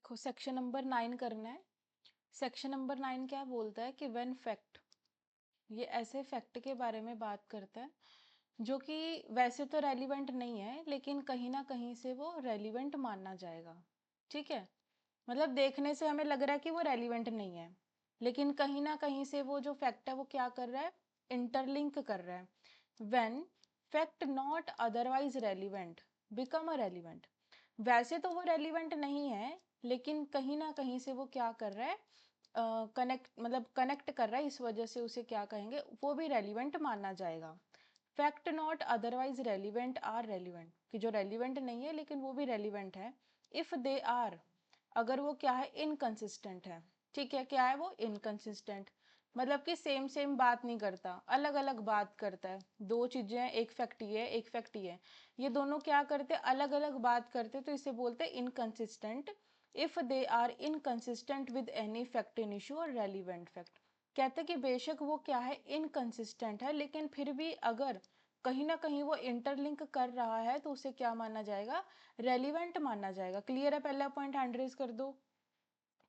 देखो section number 9 करना है। सेक्शन नंबर 9 क्या बोलता है कि व्हेन फैक्ट, ये ऐसे फैक्ट के बारे में बात करता है जो कि वैसे तो रेलिवेंट नहीं है लेकिन कहीं ना कहीं से वो रेलिवेंट मानना जाएगा। ठीक है, मतलब देखने से हमें लग रहा है कि वो रेलिवेंट नहीं है, लेकिन कहीं ना कहीं से वो जो फैक्ट है वो क्या कर रहा है, इंटरलिंक कर रहा है। When fact not otherwise relevant become a relevant, वैसे तो वो रेलिवेंट नहीं है लेकिन कहीं ना कहीं से वो क्या कर रहा है, कनेक्ट, मतलब कनेक्ट कर रहा है, इस वजह से उसे क्या कहेंगे, वो भी रेलिवेंट माना जाएगा। Fact not otherwise relevant are relevant, कि जो रेलिवेंट नहीं है लेकिन वो भी रेलिवेंट है। इफ दे आर, अगर वो क्या है, इनकंसिस्टेंट है। ठीक है, क्या है वो, इनकंसिस्टेंट, मतलब कि सेम सेम बात नहीं करता, अलग अलग बात करता है। दो चीजें हैं, एक फैक्ट ये है, एक फैक्ट ये है, ये दोनों क्या करते, अलग अलग बात करते, तो इसे बोलते हैं inconsistent. If they are inconsistent with any fact in issue और रेलिवेंट फैक्ट, कहते कि बेशक वो क्या है, इनकंसिस्टेंट है, लेकिन फिर भी अगर कहीं ना कहीं वो इंटरलिंक कर रहा है तो उसे क्या माना जाएगा, रेलिवेंट माना जाएगा। क्लियर है, पहला पॉइंट हैंड रेज कर दो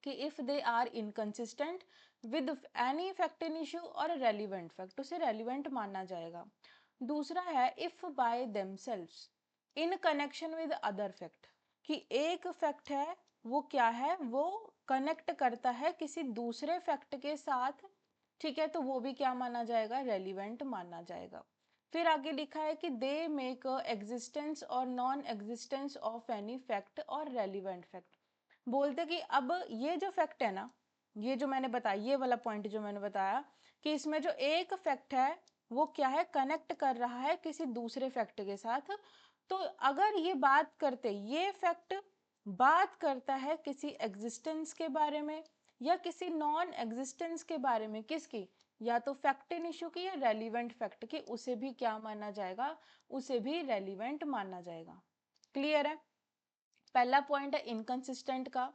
कि if they are inconsistent with any fact in issue और रेलिवेंट फैक्ट, उसे रेलिवेंट माना जाएगा। दूसरा है if by themselves in connection with other fact, कि एक फैक्ट है वो क्या है, वो कनेक्ट करता है किसी दूसरे फैक्ट के साथ। ठीक है, तो वो भी क्या माना जाएगा, रेलिवेंट माना जाएगा। फिर आगे लिखा है कि दे मेक एग्जिस्टेंस और non existence of any fact और रेलिवेंट फैक्ट, बोलते कि अब ये जो फैक्ट है ना, ये जो मैंने बताया, ये वाला पॉइंट जो मैंने बताया कि इसमें जो एक फैक्ट है वो क्या है, कनेक्ट कर रहा है किसी दूसरे फैक्ट के साथ। तो अगर ये बात करते, ये फैक्ट बात करता है किसी एग्जिस्टेंस के बारे में या किसी नॉन एग्जिस्टेंस के बारे में, किसकी, या तो फैक्ट इन इशू की या रेलिवेंट फैक्ट की, उसे भी क्या माना जाएगा, उसे भी रेलिवेंट माना जाएगा। क्लियर है, पहला पॉइंट है इनकंसिस्टेंट का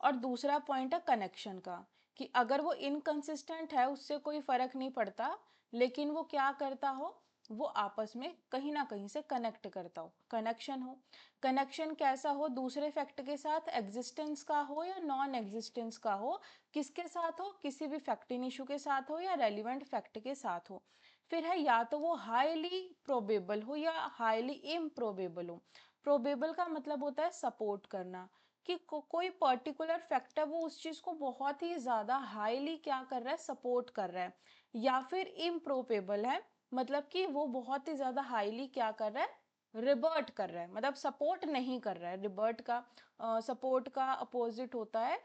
और दूसरा पॉइंट है कनेक्शन का, कि अगर वो इनकंसिस्टेंट है उससे कोई फर्क नहीं पड़ता, लेकिन वो क्या करता हो, वो आपस में कहीं ना कहीं से कनेक्ट करता हो, कनेक्शन हो। कनेक्शन कैसा हो, दूसरे फैक्ट के साथ, एग्जिस्टेंस का हो या नॉन एग्जिस्टेंस का हो, किसके साथ हो, किसी भी फैक्ट इन इशू के साथ हो या रेलिवेंट फैक्ट के साथ हो। फिर है या तो वो हाईली प्रोबेबल हो या हाईली इम्प्रोबेबल हो। प्रोबेबल का मतलब होता है सपोर्ट करना, कि कोई पर्टिकुलर फैक्ट है वो उस चीज को बहुत ही ज्यादा हाईली क्या कर रहा है, सपोर्ट कर रहा है। या फिर इम्प्रोबेबल है, मतलब कि वो बहुत ही ज्यादा हाईली क्या कर रहा है, रिबर्ट कर रहा है, मतलब सपोर्ट नहीं कर रहा है। रिबर्ट का सपोर्ट का अपोजिट होता है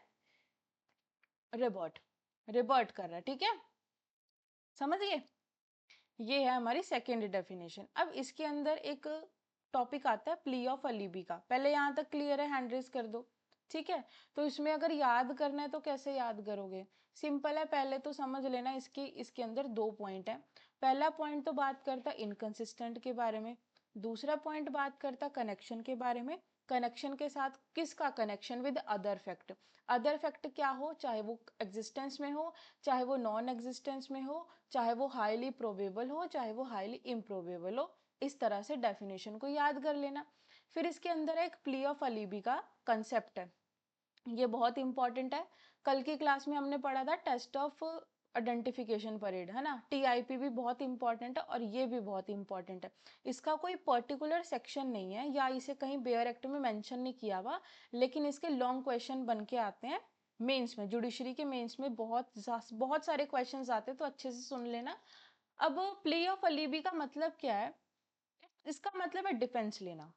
रिबर्ट, रिबर्ट कर रहा है। ठीक है, समझिए, ये है हमारी सेकेंड डेफिनेशन। अब इसके अंदर एक टॉपिक आता है प्ली ऑफ अलीबी का, पहले यहाँ तक क्लियर है, हैंड रेज कर दो। ठीक है, तो इसमें अगर याद करना है तो कैसे याद करोगे, सिंपल है, पहले तो समझ लेना इसके अंदर दो पॉइंट है। पहला पॉइंट तो बात करता इनकंसिस्टेंट के बारे में, दूसरा पॉइंट बात करता कनेक्शन के बारे में। कनेक्शन के साथ किसका, connection with other fact. Other fact क्या हो, चाहे वो एग्जिस्टेंस में हो, चाहे वो नॉन एग्जिस्टेंस में हो, चाहे वो हाईली प्रोबेबल हो, चाहे वो हाईली इम्प्रोबेबल हो। इस तरह से डेफिनेशन को याद कर लेना। फिर इसके अंदर एक प्ली ऑफ अलीबी का कंसेप्ट है, ये बहुत इंपॉर्टेंट है। कल की क्लास में हमने पढ़ा था टेस्ट ऑफ आइडेंटिफिकेशन परेड, है ना, टीआईपी भी बहुत इंपॉर्टेंट है और ये भी बहुत इंपॉर्टेंट है। इसका कोई पर्टिकुलर सेक्शन नहीं है या इसे कहीं बेयर एक्ट में मेंशन नहीं किया हुआ, लेकिन इसके लॉन्ग क्वेश्चन बन के आते हैं मेंस में, जुडिशरी के मेंस में बहुत सारे क्वेश्चंस आते हैं, तो अच्छे से सुन लेना। अब प्ली ऑफ अलीबी का मतलब क्या है, इसका मतलब है डिफेंस लेना।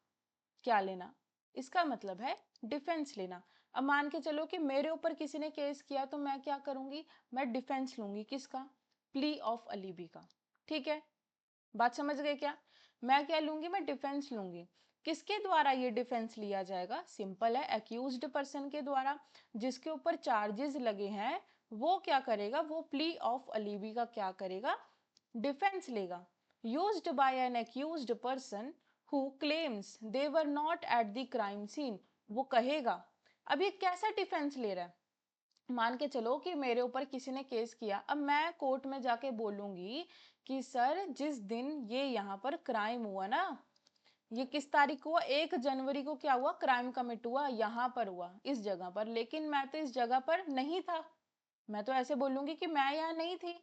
क्या लेना, इसका मतलब है डिफेंस लेना। अब मान के चलो कि मेरे ऊपर किसी ने केस किया तो मैं क्या करूंगी, मैं डिफेंस लूंगी, किसका, प्ली ऑफ अलीबी का। ठीक है, बात समझ गए क्या, मैं क्या लूंगी, मैं डिफेंस लूंगी। किसके द्वारा ये डिफेंस लिया जाएगा, सिंपल है, एक्यूज्ड पर्सन के द्वारा, जिसके ऊपर चार्जेस लगे हैं, वो क्या करेगा, वो प्ली ऑफ अलीबी का क्या करेगा, डिफेंस लेगा। Used by an accused person who claims they were not at the crime scene, वो कहेगा। अब ये कैसा डिफेंस ले रहा है, मान के चलो कि मेरे ऊपर किसी ने केस किया, अब मैं कोर्ट में जाके बोलूंगी कि सर जिस दिन ये यहाँ पर क्राइम हुआ ना, ये किस तारीख को हुआ? 1 जनवरी को क्या हुआ? क्राइम कमिट हुआ, यहाँ पर हुआ, इस जगह पर। लेकिन मैं तो इस जगह पर नहीं था, मैं तो ऐसे बोलूंगी कि मैं यहाँ नहीं थी।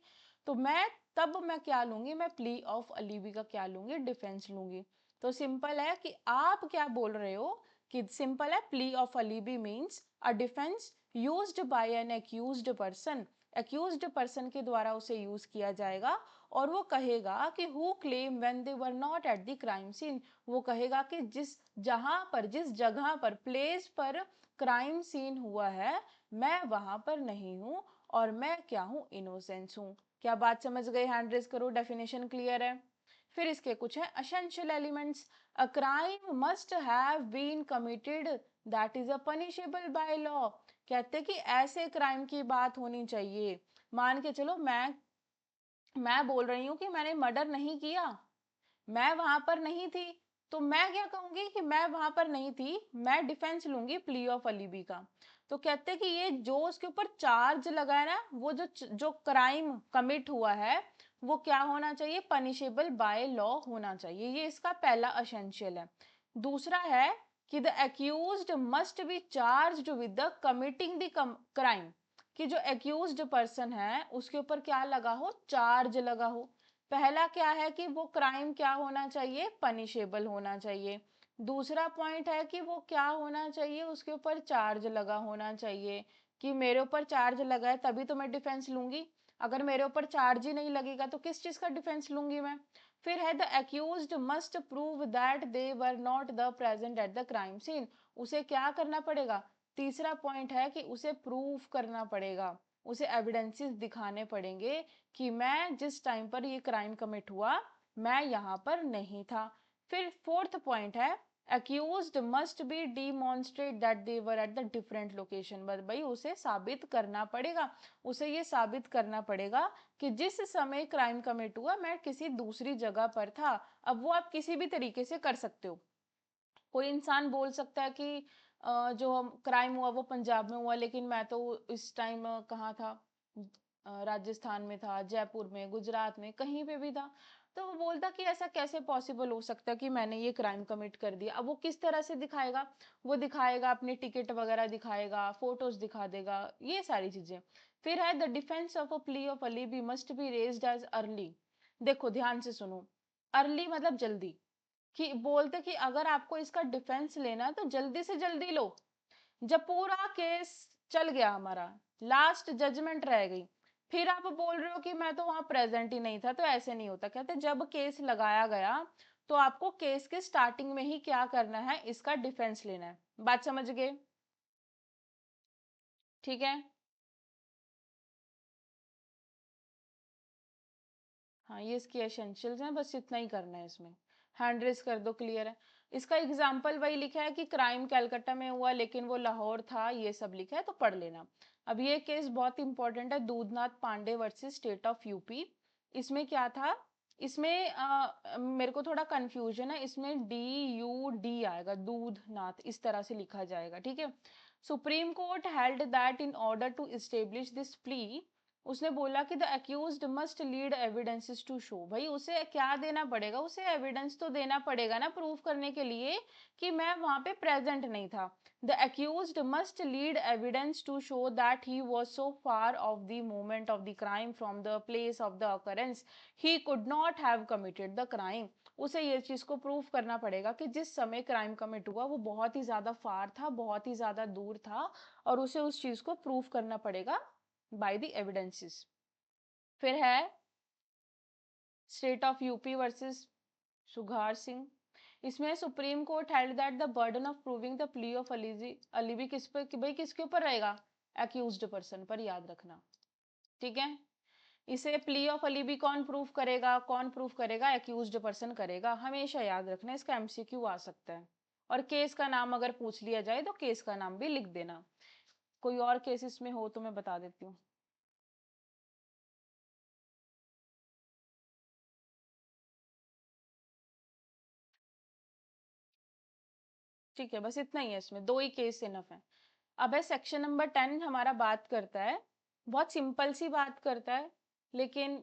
तो मैं क्या लूंगी? मैं प्ली ऑफ अलीबी का क्या लूंगी? डिफेंस लूंगी। तो सिंपल है कि आप क्या बोल रहे हो कि सिंपल है, plea of alibi means a defence used by an accused person. Accused person के द्वारा उसे यूज किया जाएगा और वो कहेगा कि who claim when they were not at the crime scene. वो कहेगा कि जिस जगह पर, प्लेस पर क्राइम सीन हुआ है, मैं वहां पर नहीं हूं और मैं क्या हूं? इनोसेंस हूं। क्या बात समझ गए? हैंड रेज करो, डेफिनेशन क्लियर है। फिर इसके कुछ है essential elements. A crime must have been committed that is a punishable by law. कहते कि ऐसे क्राइम की बात होनी चाहिए, मान के चलो मैं बोल रही हूँ कि मैंने मर्डर नहीं किया, मैं वहां पर नहीं थी, तो मैं क्या कहूंगी कि मैं वहां पर नहीं थी, मैं डिफेंस लूंगी प्ली ऑफ अलीबी का। तो कहते कि ये जो उसके ऊपर चार्ज लगा है ना, वो जो क्राइम कमिट हुआ है, वो क्या होना चाहिए? पनिशेबल बाय लॉ होना चाहिए। ये इसका पहला एसेंशियल है। दूसरा है कि the accused must be charged with the committing the crime. कि जो एक्यूज्ड पर्सन है उसके ऊपर क्या लगा हो? चार्ज लगा हो। पहला क्या है कि वो क्राइम क्या होना चाहिए? पनिशेबल होना चाहिए। दूसरा पॉइंट है कि वो क्या होना चाहिए? उसके ऊपर चार्ज लगा होना चाहिए। कि मेरे ऊपर चार्ज लगा है तभी तो मैं डिफेंस लूंगी, अगर मेरे ऊपर चार्ज ही नहीं लगेगा तो किस चीज का डिफेंस लूंगी मैं? फिर है the accused must prove that they were not the present at the crime scene. उसे क्या करना पड़ेगा? तीसरा पॉइंट है कि उसे प्रूफ करना पड़ेगा, उसे एविडेंसेस दिखाने पड़ेंगे कि मैं जिस टाइम पर ये क्राइम कमिट हुआ, मैं यहाँ पर नहीं था। फिर फोर्थ पॉइंट है accused must be demonstrate that they were at the different location। बस भाई उसे साबित करना पड़ेगा, उसे ये साबित करना पड़ेगा कि जिस समय क्राइम कमिट हुआ मैं किसी दूसरी जगह पर था। अब वो आप किसी भी तरीके से कर सकते हो। कोई इंसान बोल सकता है कि जो क्राइम हुआ वो पंजाब में हुआ, लेकिन मैं तो इस टाइम कहाँ था? राजस्थान में था, जयपुर में, गुजरात में, कहीं पे भी था। तो वो बोलता कि ऐसा कैसे पॉसिबल हो सकता है कि मैंने ये क्राइम कमिट कर दिया। अब वो किस तरह से दिखाएगा? वो दिखाएगा अपनी टिकट वगैरह दिखाएगा, फोटोज दिखा देगा, ये सारी चीजें। फिर है the defence of a plea of alibi must be raised as early. देखो ध्यान से सुनो, अर्ली मतलब जल्दी। कि बोलते कि अगर आपको इसका डिफेंस लेना है तो जल्दी से जल्दी लो। जब पूरा केस चल गया हमारा, लास्ट जजमेंट रह गई, फिर आप बोल रहे हो कि मैं तो वहां प्रेजेंट ही नहीं था, तो ऐसे नहीं होता। कहते जब केस लगाया गया तो आपको केस के स्टार्टिंग में ही क्या करना है? इसका डिफेंस लेना है। बात समझ गए? ठीक है। हाँ, ये इसकी एसेंशियल्स हैं, बस इतना ही करना है इसमें। हैंड रेस कर दो, क्लियर है। इसका एग्जाम्पल वही लिखा है कि क्राइम कैलकाटा में हुआ लेकिन वो लाहौर था, ये सब लिखा है, तो पढ़ लेना। अब ये केस बहुत इंपॉर्टेंट है, Dudhnath Pandey versus state of UP. इसमें क्या था? इसमें मेरे को थोड़ा कंफ्यूजन है, इसमें DUD आएगा, दूधनाथ इस तरह से लिखा जाएगा, ठीक है। Supreme court held that in order to establish this plea, उसने बोला कि the accused must lead evidences to show. भाई उसे क्या देना पड़ेगा? उसे एविडेंस तो देना पड़ेगा ना, प्रूफ करने के लिए कि मैं वहां पे प्रेजेंट नहीं था। The accused must lead evidence to show that he was so far off the moment of the crime from the place of the occurrence he could not have committed the crime. उसे ये चीज को proof करना पड़ेगा कि जिस समय crime commit हुआ वो बहुत ही ज्यादा फार था, बहुत ही ज्यादा दूर था, और उसे उस चीज को प्रूफ करना पड़ेगा बाय द एविडेंसेस। फिर है state of UP versus Sughar Singh. इसमें supreme court held that the burden of proving the plea of alibi किस पे, कि भाई किसके ऊपर रहेगा? एक्यूज्ड पर्सन पर, याद रखना। ठीक है। इसे प्ली ऑफ अलीबी कौन प्रूफ करेगा? कौन प्रूफ करेगा? एक्यूज्ड पर्सन करेगा, हमेशा याद रखना, इसका MCQ आ सकता है। और केस का नाम अगर पूछ लिया जाए तो केस का नाम भी लिख देना। कोई और केसेस में हो तो मैं बता देती हूँ। ठीक है, बस इतना ही है, इसमें 2 ही केस इनफ है। अब है सेक्शन नंबर 10, हमारा बात करता है, बहुत सिंपल सी बात करता है, लेकिन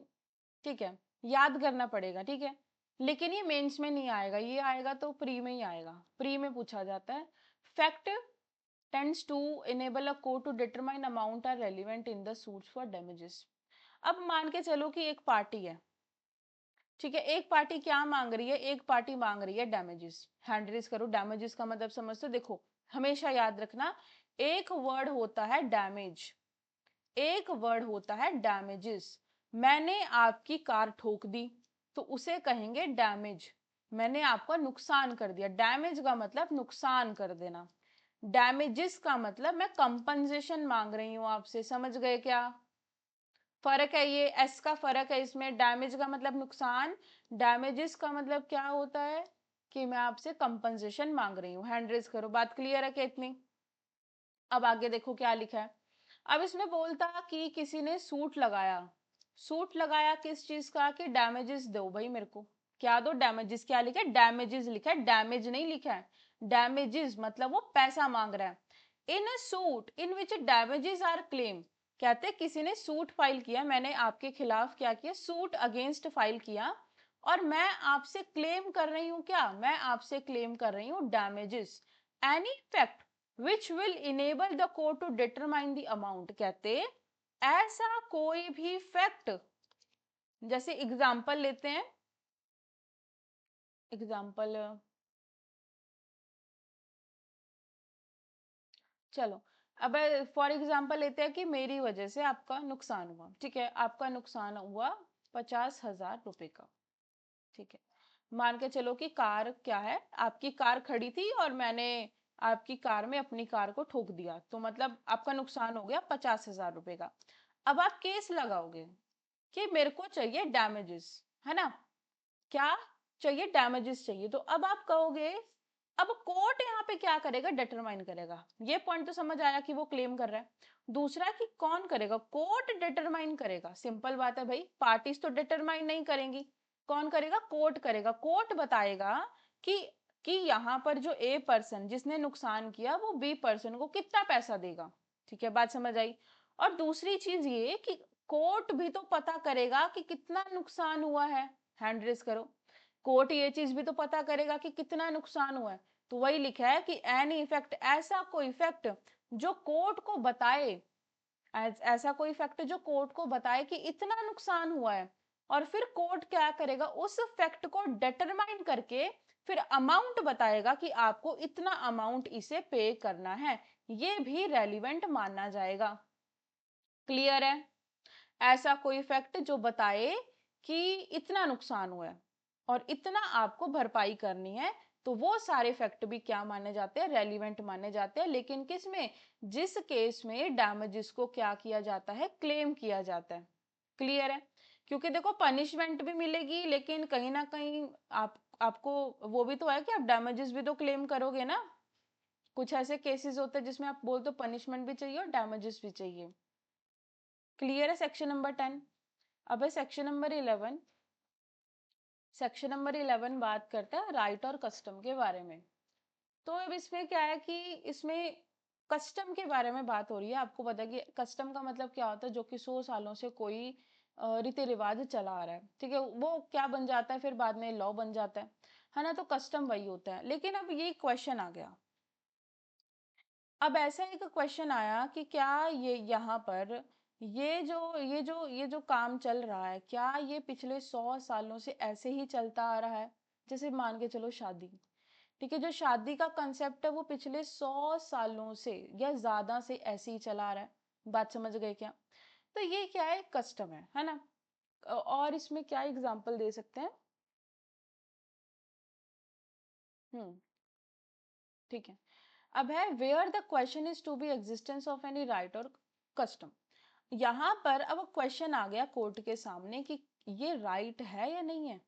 ठीक है, याद करना पड़ेगा, ठीक है। लेकिन ये मेंस में नहीं आएगा, ये आएगा तो प्री में ही आएगा, प्री में पूछा जाता है। Fact tends to enable a court to determine amount are relevant in the suits for damages. अब मान के चलो कि एक पार्टी है, ठीक है, एक पार्टी क्या मांग रही है, एक पार्टी मांग रही है डैमेजेस। हैंड रेज करो। डैमेजेस का मतलब समझते हो? देखो, हमेशा याद रखना, एक वर्ड होता है डैमेज, एक वर्ड होता है डैमेजेस। मैंने आपकी कार ठोक दी तो उसे कहेंगे डैमेज, मैंने आपका नुकसान कर दिया। डैमेज का मतलब नुकसान कर देना, डैमेजेस का मतलब मैं कंपनसेशन मांग रही हूं आपसे। समझ गए क्या फर्क है? ये एस का फर्क है इसमें। डैमेज का मतलब नुकसान, डैमेजेस का मतलब क्या होता है कि मैं आपसे कंपनसेशन मांग रही हूँ। हैंड रेज करो। बात क्लियर है क्या इतनी? अब आगे देखो क्या लिखा है। अब इसमें बोलता कि किसी ने सूट लगाया, सूट लगाया किस चीज का, कि डैमेजेस दो भाई मेरे को। क्या दो? डैमेजेस। क्या लिखा है? डैमेजेस लिखा है, डैमेज नहीं लिखा है। डैमेजेस मतलब वो पैसा मांग रहा है। In a suit in which damages are claim, कहते हैं किसी ने सूट फाइल किया, मैंने आपके खिलाफ क्या किया, सूट अगेंस्ट फाइल किया, और मैं आपसे क्लेम कर रही हूं क्या, मैं आपसे क्लेम कर रही हूं damages. Any fact which will enable the court to determine the amount, कहते ऐसा कोई भी फैक्ट, जैसे एग्जांपल लेते हैं, एग्जांपल चलो, अब फॉर एग्जांपल लेते हैं कि मेरी वजह से आपका नुकसान हुआ, ठीक है, आपका नुकसान हुआ 50,000 रुपए का, ठीक है। मान के चलो कि कार क्या है, आपकी कार खड़ी थी और मैंने आपकी कार में अपनी कार को ठोक दिया, तो मतलब आपका नुकसान हो गया 50,000 रुपए का। अब आप केस लगाओगे कि मेरे को चाहिए डैमेजेस, है ना, क्या चाहिए? डैमेजेस चाहिए। तो अब आप कहोगे, अब कोर्ट यहाँ पे क्या करेगा? डिटरमाइन करेगा। ये पॉइंट तो समझ आया कि वो क्लेम कर रहा है। दूसरा कि कौन करेगा? कोर्ट डिटरमाइन करेगा। सिंपल बात है भाई, पार्टीज तो डिटरमाइन नहीं करेंगी, कौन करेगा? कोर्ट करेगा। कोर्ट बताएगा कि कि यहाँ पर जो ए पर्सन जिसने नुकसान किया वो बी पर्सन को कितना पैसा देगा। ठीक है, बात समझ आई? और दूसरी चीज ये कि कोर्ट भी तो पता करेगा कि कितना नुकसान हुआ है। हैंड रेज करो। कोर्ट ये चीज भी तो पता करेगा कि कितना नुकसान हुआ है। तो वही लिखा है कि एनी इफेक्ट, ऐसा कोई इफेक्ट जो कोर्ट को बताए, ऐसा कोई फैक्ट जो कोर्ट को बताए कि इतना नुकसान हुआ है, और फिर कोर्ट क्या करेगा? उस फैक्ट को डिटरमाइन करके फिर अमाउंट बताएगा कि आपको इतना अमाउंट इसे पे करना है, ये भी रेलिवेंट माना जाएगा। क्लियर है? ऐसा कोई फैक्ट जो बताए कि इतना नुकसान हुआ है और इतना आपको भरपाई करनी है, तो वो सारे फैक्ट भी क्या माने जाते हैं? रेलिवेंट माने जाते हैं। लेकिन किस में? जिस केस में डैमेजेस को क्या किया जाता है? क्लेम किया जाता है। क्लियर है? क्योंकि देखो पनिशमेंट भी मिलेगी, लेकिन कहीं ना कहीं आपको वो भी तो है कि आप डैमेजेस भी तो क्लेम करोगे ना। कुछ ऐसे केसेस होते हैं जिसमें आप बोलते हो पनिशमेंट भी चाहिए और डैमेजेस भी चाहिए। क्लियर है? Section number 10। अब है सेक्शन नंबर 11। सेक्शन नंबर 11 बात करता है राइट और कस्टम के बारे में। तो अब इसमें क्या है कि इसमें कस्टम के बारे में बात हो रही है। आपको पता है कि कस्टम का मतलब क्या होता है? जो कि 100 सालों से कोई रीति रिवाज चला आ रहा है, ठीक है, वो क्या बन जाता है? फिर बाद में लॉ बन जाता है ना। तो कस्टम वही होता है। लेकिन अब ये क्वेश्चन आ गया, अब ऐसा एक क्वेश्चन आया कि क्या ये यहाँ पर ये जो काम चल रहा है, क्या ये पिछले 100 सालों से ऐसे ही चलता आ रहा है? जैसे मान के चलो शादी, ठीक है, जो शादी का कंसेप्ट है वो पिछले 100 सालों से या ज्यादा से ऐसे ही चला आ रहा है। बात समझ गए क्या? तो ये क्या है? कस्टम है ना। और इसमें क्या एग्जाम्पल दे सकते हैं? हम्म, ठीक है। अब है where the question is to be existence of any right और कस्टम। यहाँ पर अब क्वेश्चन आ गया कोर्ट के सामने कि ये राइट है या नहीं है,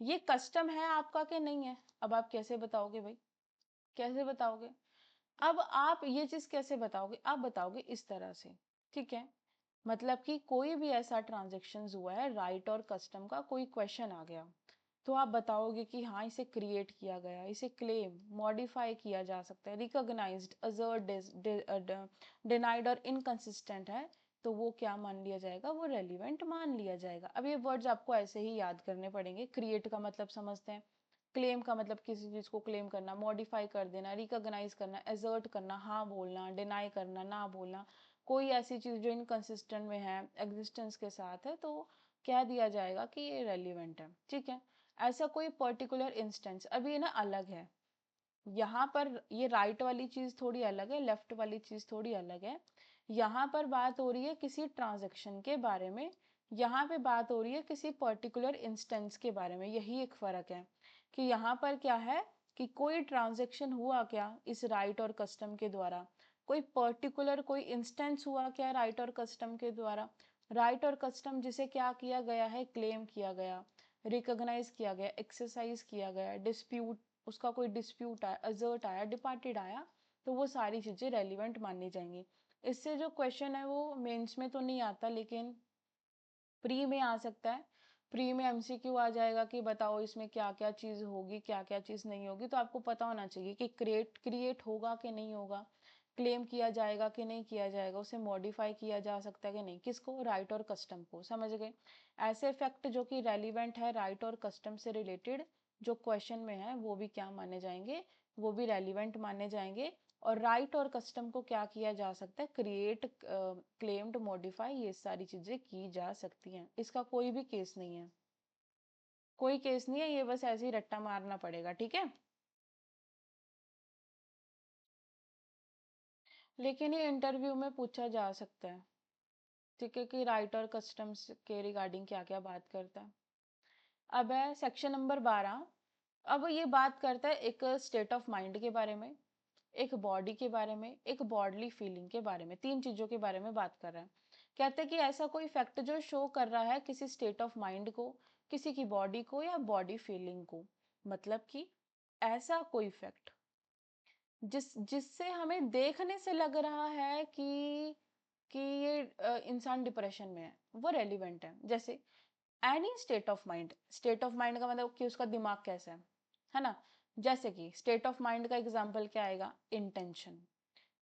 ये कस्टम है आपका कि नहीं है। अब आप कैसे बताओगे भाई? कैसे बताओगे? अब आप ये चीज कैसे बताओगे? आप बताओगे इस तरह से, ठीक है, मतलब कि कोई भी ऐसा ट्रांजेक्शन हुआ है राइट और कस्टम का, कोई क्वेश्चन आ गया, तो आप बताओगे कि हाँ इसे क्रिएट किया गया, इसे क्लेम मॉडिफाई किया जा सकता है, रिकॉग्नाइज्ड, अजर्ट, डिनाइड और इनकंसिस्टेंट है, तो वो क्या मान लिया जाएगा, वो रेलिवेंट मान लिया जाएगा। अब ये वर्ड्स आपको ऐसे ही याद करने पड़ेंगे। क्रिएट का मतलब समझते हैं, क्लेम का मतलब किसी चीज को क्लेम करना, मॉडिफाई कर देना, रिकॉग्नाइज करना, एजर्ट करना, हाँ बोलना, डिनाई करना, ना बोलना, कोई ऐसी चीज जो इनकंसिस्टेंट में है, एग्जिस्टेंस के साथ है, तो कह दिया जाएगा कि ये रेलिवेंट है। ठीक है, ऐसा कोई पर्टिकुलर इंस्टेंस, अभी ये ना अलग है, यहाँ पर ये राइट वाली चीज थोड़ी अलग है, लेफ्ट वाली चीज थोड़ी अलग है। यहाँ पर बात हो रही है किसी ट्रांजैक्शन के बारे में, यहाँ पे बात हो रही है किसी पर्टिकुलर इंस्टेंस के बारे में। यही एक फर्क है कि यहाँ पर क्या है कि कोई ट्रांजैक्शन हुआ क्या इस राइट और कस्टम के द्वारा, कोई पर्टिकुलर कोई इंस्टेंस हुआ क्या राइट और कस्टम के द्वारा। राइट और कस्टम जिसे क्या किया गया है, क्लेम किया गया, रिकॉग्नाइज किया गया, एक्सरसाइज किया गया, डिस्प्यूट, उसका कोई डिस्प्यूट आया, अजर्ट आया, डिपार्टेड आया, तो वो सारी चीजें रेलिवेंट मानी जाएंगी। इससे जो क्वेश्चन है वो मेंस में तो नहीं आता, लेकिन प्री में आ सकता है। प्री में एमसीक्यू आ जाएगा कि बताओ इसमें क्या क्या चीज होगी, क्या क्या चीज नहीं होगी। तो आपको पता होना चाहिए कि क्रिएट होगा कि नहीं होगा, क्लेम किया जाएगा कि नहीं किया जाएगा, उसे मॉडिफाई किया जा सकता है कि नहीं, किसको, राइट और कस्टम को। समझ गए। ऐसे फैक्ट जो कि रेलिवेंट है राइट और कस्टम से रिलेटेड जो क्वेश्चन में है, वो भी क्या माने जाएंगे, वो भी रेलिवेंट माने जाएंगे। और राइट और कस्टम को क्या किया जा सकता है, क्रिएट, क्लेम्ड, मॉडिफाई, ये सारी चीजें की जा सकती हैं। इसका कोई भी केस नहीं है, कोई केस नहीं है, ये बस ऐसे ही रट्टा मारना पड़ेगा। ठीक है, लेकिन ये इंटरव्यू में पूछा जा सकता है। ठीक है, कि राइट और कस्टम्स के रिगार्डिंग क्या क्या बात करता है। अब है सेक्शन नंबर 12। अब ये बात करता है एक स्टेट ऑफ माइंड के बारे में, एक बॉडी के बारे में, एक बॉडली फीलिंग के बारे में, तीन चीजों के बारे में बात कर रहा है। कहते हैं कि ऐसा कोई फैक्ट जो शो कर रहा है किसी स्टेट ऑफ माइंड को, किसी की बॉडी को या बॉडी फीलिंग को। मतलब कि ऐसा कोई फैक्ट जिससे हमें देखने से लग रहा है कि ये इंसान डिप्रेशन में है, वो रेलिवेंट है। जैसे any state of mind, state of mind का मतलब कि उसका दिमाग कैसा है ना। जैसे कि स्टेट ऑफ माइंड का एग्जांपल क्या आएगा, intention,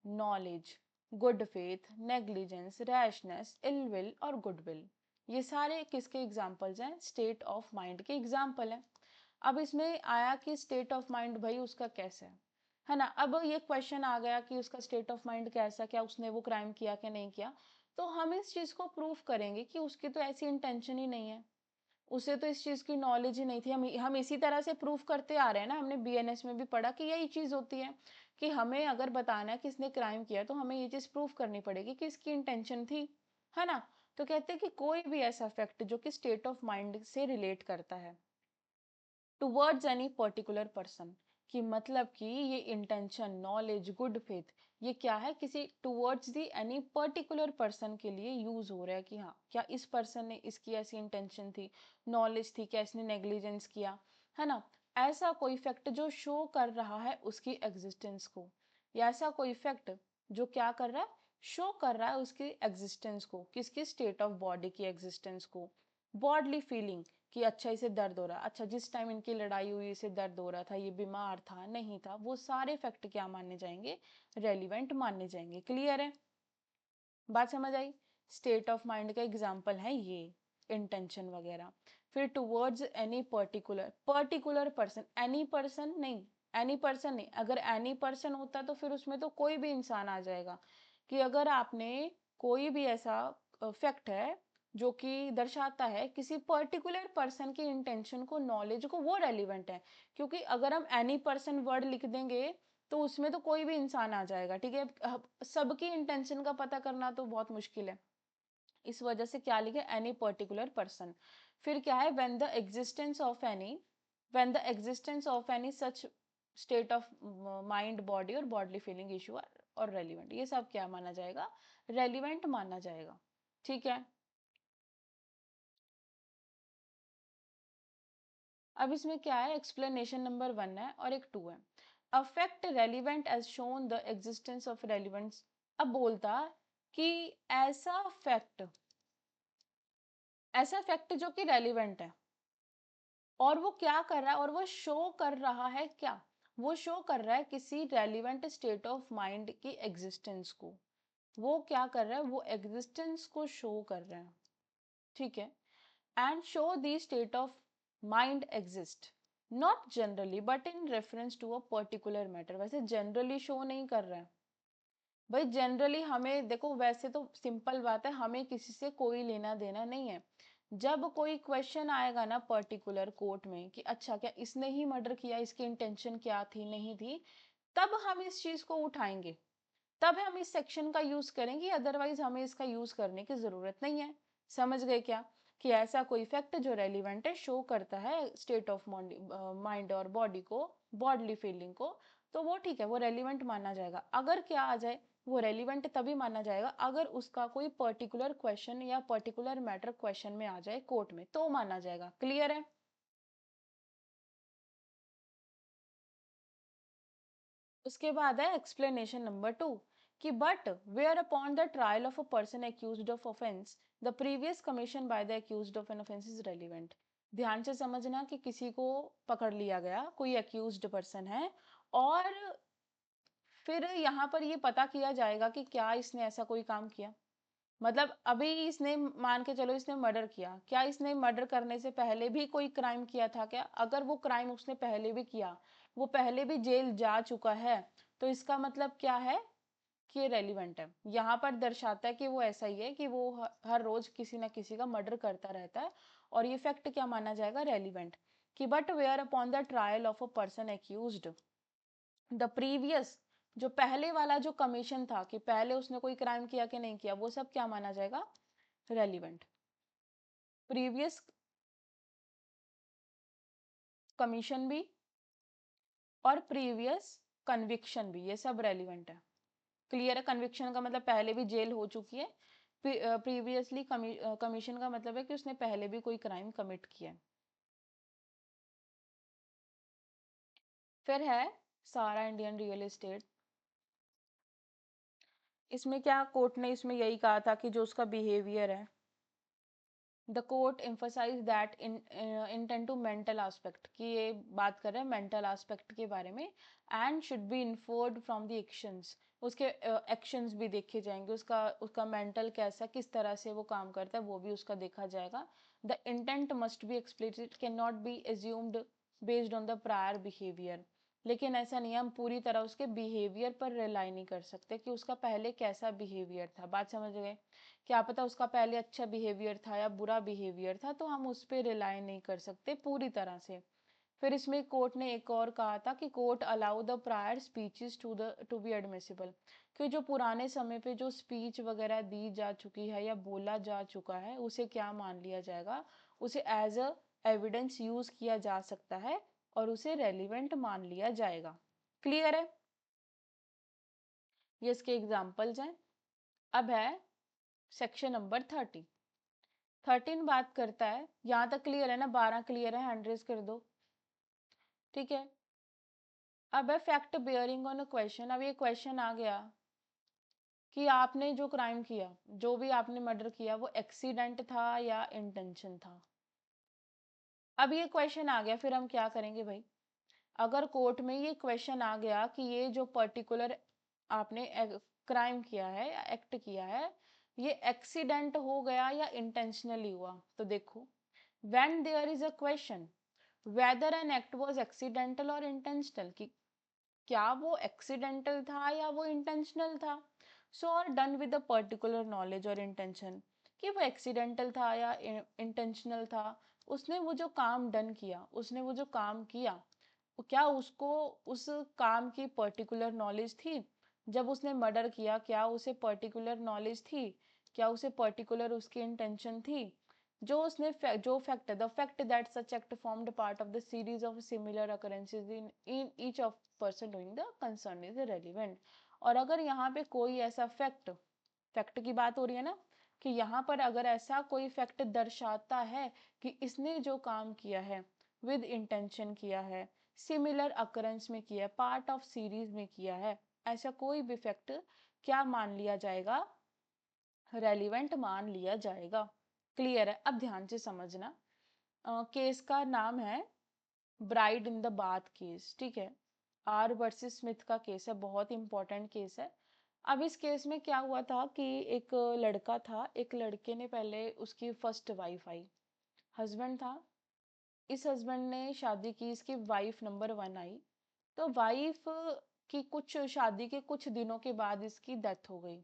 knowledge, good faith, negligence, rashness, ill will और गुड विल। ये सारे किसके एग्जांपल्स हैं, स्टेट ऑफ माइंड के एग्जांपल हैं। अब इसमें आया कि स्टेट ऑफ माइंड भाई उसका कैसा है ना। अब ये क्वेश्चन आ गया कि उसका स्टेट ऑफ माइंड कैसा, क्या उसने वो क्राइम किया कि नहीं किया। तो हम इस चीज को प्रूफ करेंगे कि उसकी तो ऐसी इंटेंशन ही नहीं है, उसे तो इस चीज की नॉलेज ही नहीं थी। हम इसी तरह से प्रूफ करते आ रहे हैं ना, हमने बीएनएस में भी पढ़ा कि यही चीज होती है कि हमें अगर बताना है कि इसने क्राइम किया तो हमें ये चीज प्रूफ करनी पड़ेगी कि इसकी इंटेंशन थी, है ना। तो कहते हैं कि कोई भी ऐसा फैक्ट जो कि स्टेट ऑफ माइंड से रिलेट करता है टुवर्ड्स एनी पर्टिकुलर पर्सन, कि मतलब कि ये इंटेंशन, नॉलेज, गुड फेथ, ये क्या है, किसी towards the any particular person के लिए यूज हो रहा है कि हाँ क्या इस पर्सन ने, इसकी ऐसी इंटेंशन थी, नॉलेज थी, क्या इसने नेग्लिजेंस किया, है ना। ऐसा कोई फैक्ट जो शो कर रहा है उसकी एग्जिस्टेंस को, या ऐसा कोई फैक्ट जो क्या कर रहा है, शो कर रहा है उसकी एग्जिस्टेंस को, किसकी, स्टेट ऑफ बॉडी की एग्जिस्टेंस को। बॉडली फीलिंग कि अच्छा इसे दर्द हो रहा, अच्छा जिस टाइम इनकी लड़ाई हुई इसे दर्द हो रहा था, ये बीमार था नहीं था, वो सारे फैक्ट क्या माने जाएंगे, रेलिवेंट माने जाएंगे। क्लियर है, बात समझ आई। स्टेट ऑफ माइंड का एग्जाम्पल है ये, इंटेंशन वगैरह। फिर towards any particular, particular person, any person नहीं, एनी पर्सन नहीं, अगर एनी पर्सन होता तो फिर उसमें तो कोई भी इंसान आ जाएगा। कि अगर आपने कोई भी ऐसा फैक्ट है जो कि दर्शाता है किसी पर्टिकुलर पर्सन की इंटेंशन को, नॉलेज को, वो रेलिवेंट है। क्योंकि अगर हम एनी पर्सन वर्ड लिख देंगे तो उसमें तो कोई भी इंसान आ जाएगा। ठीक है, अब सबकी इंटेंशन का पता करना तो बहुत मुश्किल है, इस वजह से क्या लिखे, एनी पर्टिकुलर पर्सन। फिर क्या है, when the existence of any, when the existence of any such state of mind, body और बॉडली फीलिंग इशू और रेलिवेंट, ये सब क्या माना जाएगा, रेलिवेंट माना जाएगा। ठीक है, अब इसमें क्या है, एक्सप्लेनेशन नंबर 1 है और एक 2 है। A fact relevant as shown the existence of relevance. अब बोलता कि ऐसा फैक्ट, ऐसा फैक्ट जो कि रेलिवेंट है और वो क्या कर रहा है, और वो शो कर रहा है क्या, वो शो कर रहा है किसी रेलिवेंट स्टेट ऑफ माइंड की एग्जिस्टेंस को। वो क्या कर रहा है, वो एग्जिस्टेंस को शो कर रहा है, ठीक है। And show the state of mind exist, not generally but in reference to a particular matter. वैसे जनरली शो नहीं कर रहा है भाई, जनरली हमें देखो, वैसे तो सिंपल बात है, हमें किसी से कोई लेना देना नहीं है। जब कोई क्वेश्चन आएगा ना पर्टिकुलर कोर्ट में कि अच्छा क्या इसने ही मर्डर किया, इसकी इंटेंशन क्या थी नहीं थी, तब हम इस चीज को उठाएंगे, तब हम इस सेक्शन का यूज करेंगे, अदरवाइज हमें इसका यूज करने की जरूरत नहीं है। समझ गए क्या, कि ऐसा कोई फैक्ट जो रेलिवेंट है, शो करता है स्टेट ऑफ माइंड और बॉडी को, बॉडली फीलिंग को, तो वो ठीक है, वो रेलिवेंट माना जाएगा। अगर क्या आ जाए, वो रेलिवेंट तभी माना जाएगा अगर उसका कोई पर्टिकुलर क्वेश्चन या पर्टिकुलर मैटर क्वेश्चन में आ जाए कोर्ट में, तो माना जाएगा। क्लियर है। उसके बाद है एक्सप्लेनेशन नंबर 2, कि but where upon the trial of a person accused of offence the previous commission by the accused of an offence is relevant. ध्यान से समझना कि किसी को पकड़ लिया गया, कोई एक्यूज्ड पर्सन है, और फिर यहाँ पर ये पता किया जाएगा कि क्या इसने ऐसा कोई काम किया। मतलब अभी इसने, मान के चलो इसने मर्डर किया, क्या इसने मर्डर करने से पहले भी कोई क्राइम किया था क्या? अगर वो क्राइम उसने पहले भी किया, वो पहले भी जेल जा चुका है, तो इसका मतलब क्या है कि रेलिवेंट है। यहाँ पर दर्शाता है कि वो ऐसा ही है कि वो हर रोज किसी ना किसी का मर्डर करता रहता है, और ये फैक्ट क्या माना जाएगा, रेलिवेंट। कि but where upon the trial of a person accused the previous, जो पहले वाला जो कमीशन था कि पहले उसने कोई क्राइम किया कि नहीं किया, वो सब क्या माना जाएगा, रेलिवेंट। प्रीवियस कमीशन भी और प्रीवियस कन्विक्शन भी, ये सब रेलिवेंट है। क्लियर है। कन्विक्शन का मतलब पहले भी जेल हो चुकी है, प्रीवियसली कमीशन का मतलब है कि उसने पहले भी कोई क्राइम कमिट किया है। फिर है सारा इंडियन रियल एस्टेट। इसमें क्या कोर्ट ने इसमें यही कहा था कि जो उसका बिहेवियर है, the court emphasise that intent to mental aspect, कि ये बात कर रहे हैं मेंटल एस्पेक्ट के बारे में, and should be inferred from the actions, उसके एक्शंस भी देखे जाएंगे, उसका उसका मेंटल कैसा, किस तरह से वो काम करता है, वो भी उसका देखा जाएगा। The intent must be explicit, can not B assumed based on the prior behaviour. लेकिन ऐसा नहीं है, हम पूरी तरह उसके बिहेवियर पर रिलाई नहीं कर सकते कि उसका पहले कैसा बिहेवियर था। बात समझ गए। क्या पता उसका पहले अच्छा बिहेवियर था या बुरा बिहेवियर था, तो हम उस पर रिलाई नहीं कर सकते पूरी तरह से। फिर इसमें कोर्ट ने एक और कहा था कि court allow the prior speeches to be admissible, कि जो पुराने समय पे जो स्पीच वगैरह दी जा चुकी है या बोला जा चुका है, उसे क्या मान लिया जाएगा, उसे एज अ एविडेंस यूज किया जा सकता है, और उसे रेलिवेंट मान लिया जाएगा। क्लियर है। ये इसके एग्जाम्पल्स हैं। अब है सेक्शन नंबर 30। 13 बात करता है, यहाँ तक क्लियर है ना, 12 क्लियर है, हैंड रेज कर दो। ठीक है। अब है fact bearing on a question. अब ये क्वेश्चन आ गया कि आपने जो क्राइम किया, जो भी आपने मर्डर किया, वो एक्सीडेंट था या इंटेंशन था। अब ये क्वेश्चन आ गया, फिर हम क्या करेंगे भाई। अगर कोर्ट में ये क्वेश्चन आ गया कि ये जो पर्टिकुलर आपने क्राइम किया है या एक्ट किया है, ये एक्सीडेंट हो गया या इंटेंशनली हुआ, तो देखो, when there is a question whether an act was accidental और इंटेंशनल, कि क्या वो एक्सीडेंटल था या वो इंटेंशनल था, सो और done with the particular knowledge और इंटेंशन, कि वो एक्सीडेंटल था या इंटेंशनल था, उसने वो जो काम डन किया, उसने वो जो काम किया, क्या उसको उस काम की पर्टिकुलर नॉलेज थी। जब उसने मर्डर किया, क्या उसे पर्टिकुलर नॉलेज थी, क्या उसे पर्टिकुलर उसकी इंटेंशन थी। जो उसने जो fact, the fact that such act formed part of the series of similar occurrences in each of person doing the concern is relevant. और अगर यहाँ पे कोई ऐसा फैक्ट, फैक्ट की बात हो रही है ना, कि यहाँ पर अगर ऐसा कोई फैक्ट दर्शाता है कि इसने जो काम किया है विद इंटेंशन किया है, सिमिलर अकरेंस में किया है, पार्ट ऑफ सीरीज में किया है, ऐसा कोई भी फैक्ट क्या मान लिया जाएगा, रेलिवेंट मान लिया जाएगा। क्लियर है। अब ध्यान से समझना। केस का नाम है bride in the bath case. ठीक है। आर वर्सेस स्मिथ का केस है, बहुत इंपॉर्टेंट केस है। अब इस केस में क्या हुआ था कि एक लड़का था, एक लड़के ने पहले उसकी फर्स्ट वाइफ आई, हस्बैंड था, इस हस्बैंड ने शादी की, इसकी वाइफ नंबर 1 आई। तो वाइफ की कुछ शादी के कुछ दिनों के बाद इसकी डेथ हो गई।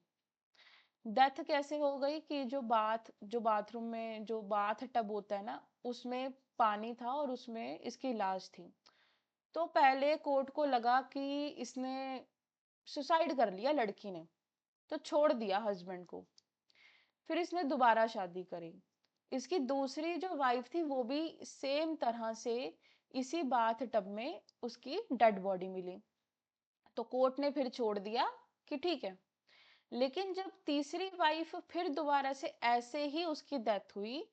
डेथ कैसे हो गई कि जो बाथरूम में जो बाथ टब होता है ना, उसमें पानी था और उसमें इसकी लाश थी। तो पहले कोर्ट को लगा कि इसने सुसाइड कर लिया लड़की ने, तो छोड़ दिया हस्बैंड को। फिर इसने दोबारा शादी करी। इसकी दूसरी जो वाइफ थी वो भी सेम तरह से इसी बाथ टब में उसकी डेड बॉडी मिली। तो कोर्ट ने फिर छोड़ दिया कि ठीक है। लेकिन जब तीसरी वाइफ फिर दोबारा से ऐसे ही उसकी डेथ हुई,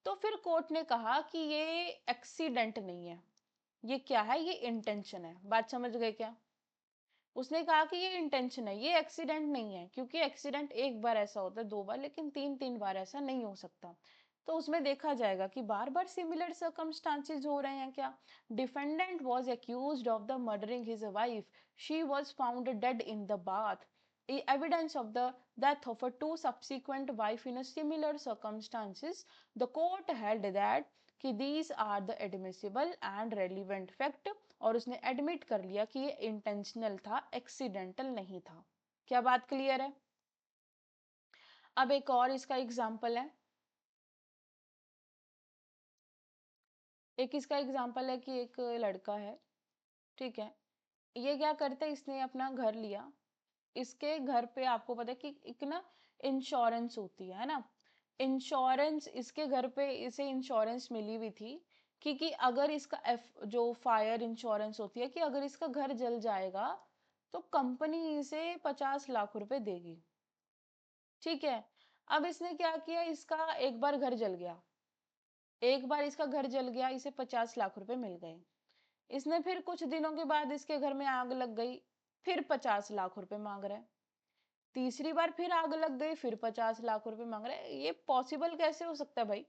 तो फिर कोर्ट ने कहा कि ये एक्सीडेंट नहीं है, ये क्या है, ये इंटेंशन है। बात समझ गए क्या? उसने कहा कि ये इंटेंशन है, ये एक्सीडेंट नहीं है, क्योंकि एक्सीडेंट एक बार ऐसा होता है, 2 बार, लेकिन 3-3 बार ऐसा नहीं हो सकता। तो उसमें देखा जाएगा कि बार बार सिमिलर सर्कमस्टांसेस हो रहे हैं क्या। Defendant was accused of the murdering his wife, she was found dead in the bath, evidence of the death of her two subsequent wife in a similar circumstances, the court held that कि these are the admissible and relevant fact, और उसने admit कर लिया कि ये intentional था, accidental नहीं था। क्या बात क्लियर है? अब एक और इसका एग्जाम्पल है। एक इसका एग्जाम्पल है कि एक लड़का है, ठीक है, ये क्या करता है, इसने अपना घर लिया। इसके घर पे आपको पता है कि एक ना इंश्योरेंस होती है ना, इंश्योरेंस इसके घर पे इसे इंश्योरेंस मिली हुई थी कि अगर इसका जो फायर इंश्योरेंस होती है कि अगर इसका घर जल जाएगा तो कंपनी इसे 50 लाख रुपए देगी। ठीक है। अब इसने क्या किया, इसका एक बार घर जल गया, एक बार इसका घर जल गया, इसे 50 लाख रुपए मिल गए। इसने फिर कुछ दिनों के बाद इसके घर में आग लग गई, फिर 50 लाख रुपए मांग रहा है। तीसरी बार फिर आग लग गई, फिर 50 लाख रुपए मांग रहे हैं। ये पॉसिबल कैसे हो सकता है भाई?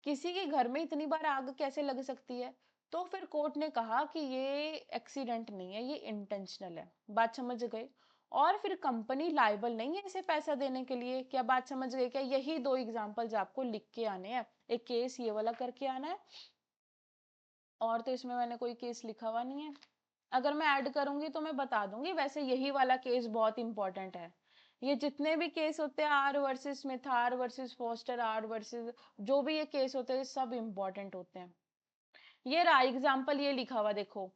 किसी के घर में इतनी बार आग कैसे लग सकती है? तो फिर कोर्ट ने कहा कि ये एक्सीडेंट नहीं है, ये इंटेंशनल है। बात समझ गए? और फिर कंपनी लायबल नहीं है इसे पैसा देने के लिए। क्या बात समझ गए क्या? यही 2 एग्जांपल्स आपको लिख के आने हैं, एक केस ये वाला करके आना है, और तो इसमें मैंने कोई केस लिखा हुआ नहीं है। अगर मैं ऐड करूंगी तो मैं बता दूंगी, वैसे यही वाला केस बहुत इंपॉर्टेंट है। ये जितने भी केस होते हैं, R versus Smith, R versus Foster, R versus जो भी ये केस होते हैं, सब इंपॉर्टेंट होते हैं। ये रहा एग्जाम्पल, ये लिखा हुआ देखो,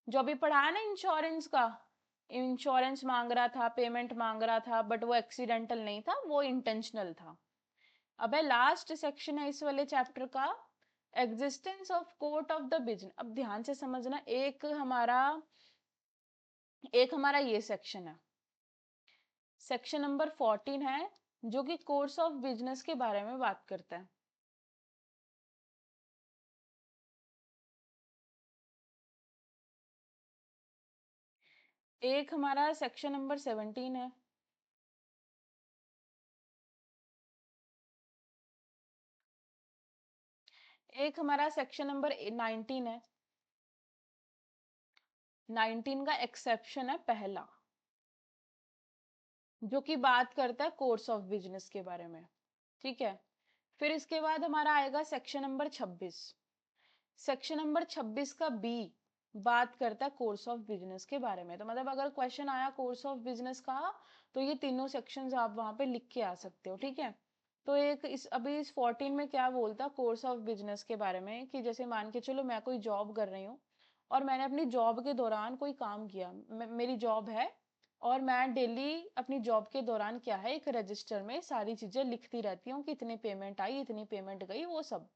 जो अभी पढ़ा है ना इंश्योरेंस का, इंश्योरेंस मांग रहा था, पेमेंट मांग रहा था, बट वो एक्सीडेंटल नहीं था, वो इंटेंशनल था। अब है लास्ट सेक्शन है इस वाले चैप्टर का, existence of court of the business. अब ध्यान से समझना, एक हमारा ये सेक्शन है, सेक्शन नंबर 14 है, जो कि कोर्स ऑफ बिजनेस के बारे में बात करता है। एक हमारा सेक्शन नंबर 17 है, एक हमारा सेक्शन नंबर 19 है। 19 का एक्सेप्शन है पहला, जो कि बात करता है कोर्स ऑफ बिजनेस के बारे में। ठीक है। फिर इसके बाद हमारा आएगा सेक्शन नंबर 26। सेक्शन नंबर 26 का बी बात करता है कोर्स ऑफ बिजनेस के बारे में। तो मतलब अगर क्वेश्चन आया कोर्स ऑफ बिजनेस का, तो ये तीनों सेक्शंस आप वहां पे लिख के आ सकते हो। ठीक है। तो एक अभी इस 14 में क्या बोलता है कोर्स ऑफ बिजनेस के बारे में, कि जैसे मान के चलो मैं कोई जॉब कर रही हूँ, और मैंने अपनी जॉब के दौरान कोई काम किया, मेरी जॉब है, और मैं डेली अपनी जॉब के दौरान क्या है, एक रजिस्टर में सारी चीजें लिखती रहती हूँ कि इतनी पेमेंट आई, इतनी पेमेंट गई, वो सब।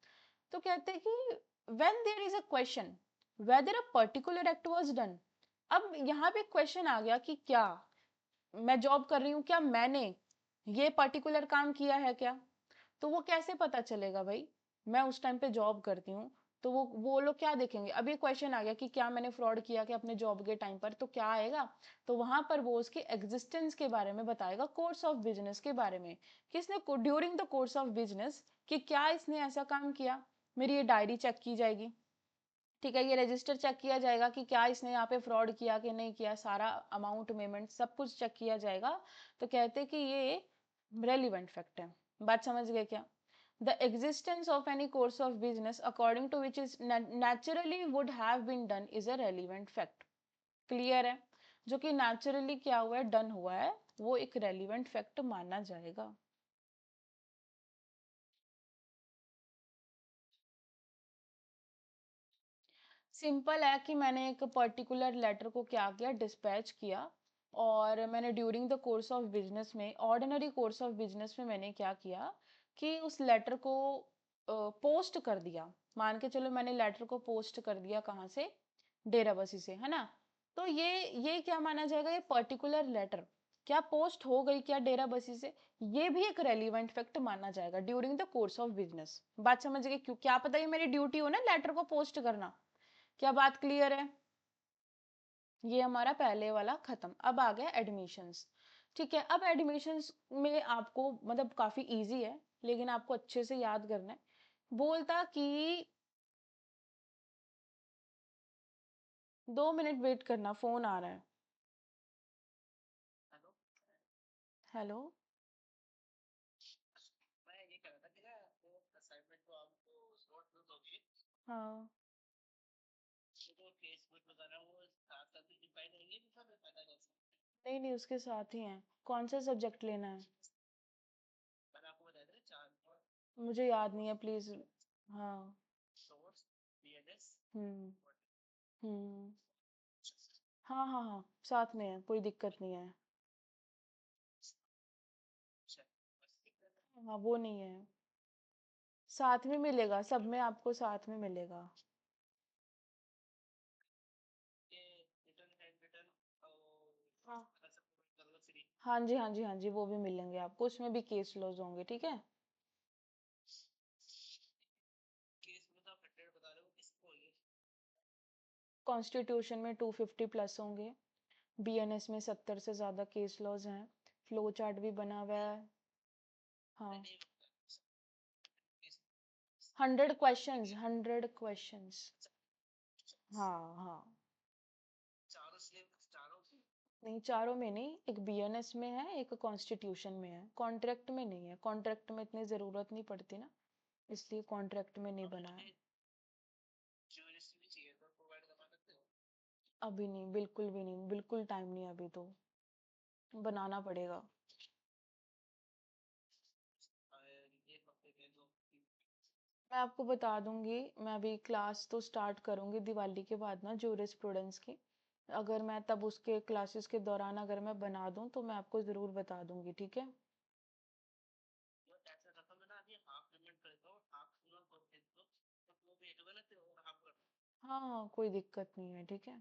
तो कहते हैं कि when there is a question whether a particular act was done। अब यहाँ पे क्वेश्चन आ गया कि क्या मैं जॉब कर रही हूँ, क्या मैंने ये पर्टिकुलर काम किया है क्या? तो वो कैसे पता चलेगा भाई? मैं उस टाइम पे जॉब करती हूँ, तो वो लोग क्या देखेंगे? अब ये क्वेश्चन आ गया कि क्या मैंने फ्रॉड किया क्या अपने जॉब के टाइम पर, तो क्या आएगा? तो वहां पर वो उसके एग्जिस्टेंस के बारे में बताएगा, कोर्स ऑफ बिजनेस के बारे में, किसने during the course of business, कि क्या इसने ऐसा काम किया। मेरी ये डायरी चेक की जाएगी, ठीक है, ये रजिस्टर चेक किया जाएगा कि क्या इसने यहाँ पे फ्रॉड किया कि नहीं किया, सारा अमाउंट पेमेंट सब कुछ चेक किया जाएगा। तो कहते हैं कि ये रेलिवेंट फैक्ट है। बात समझ गए क्या? The existence of any course of business according to which is naturally would have been done is a relevant fact. Clear है? जो कि नेचुरली क्या हुआ है, डन हुआ है, वो एक रेलिवेंट फैक्ट माना जाएगा। सिंपल है कि मैंने एक पर्टिकुलर लेटर को क्या किया, डिस्पैच किया, और मैंने during the course of business में, ऑर्डिनरी कोर्स ऑफ बिजनेस में मैंने क्या किया कि उस लेटर को पोस्ट कर दिया। मान के चलो मैंने लेटर को पोस्ट कर दिया, कहाँ से? डेराबस्सी से, है ना? तो ये क्या माना जाएगा, ये पर्टिकुलर लेटर क्या पोस्ट हो गई क्या डेराबस्सी से, ये भी एक रेलिवेंट फैक्ट माना जाएगा during the course of business. बात समझ गए? क्यों, क्या पता ये मेरी ड्यूटी हो ना लेटर को पोस्ट करना। क्या बात क्लियर है? ये हमारा पहले वाला खत्म। अब आ गया एडमिशंस। ठीक है, अब एडमिशंस में आपको मतलब काफी इजी है, लेकिन आपको अच्छे से याद करना है। बोलता कि 2 मिनट वेट करना, फोन आ रहा है। हेलो। हाँ। नहीं नहीं, उसके साथ ही हैं। कौन सा सब्जेक्ट लेना है? मुझे याद नहीं है, प्लीज। हाँ। हम्म। हम्म। हाँ हाँ हाँ, साथ में है, कोई दिक्कत नहीं है। हाँ, वो नहीं है, साथ में मिलेगा, सब में आपको साथ में मिलेगा। हाँ हाँ जी, हाँ जी, हाँ जी, वो भी मिलेंगे आपको, उसमें भी केस लॉज होंगे, ठीक है। कॉन्स्टिट्यूशन में 250 प्लस होंगे, बीएनएस में 70 से ज्यादा केस लॉज हैं, फ्लो चार्ट भी बना हुआ है। हाँ। 100 क्वेश्चंस, 100 क्वेश्चंस। हाँ हाँ। नहीं, चारों में नहीं, एक बीएनएस में है, एक कॉन्स्टिट्यूशन में है, कॉन्ट्रैक्ट में नहीं है, कॉन्ट्रैक्ट में इतनी जरूरत नहीं पड़ती ना, इसलिए कॉन्ट्रैक्ट में नहीं बना है। अभी नहीं, बिल्कुल भी नहीं, बिल्कुल टाइम नहीं है अभी तो, बनाना पड़ेगा। मैं आपको बता दूंगी, मैं अभी क्लास तो स्टार्ट करूंगी दिवाली के बाद ना, जूरिस्प्रूडेंस की। अगर मैं तब उसके क्लासेस के दौरान अगर मैं बना दूं तो मैं आपको ज़रूर बता दूंगी, ठीक है। हाँ हाँ, कोई दिक्कत नहीं है, ठीक है।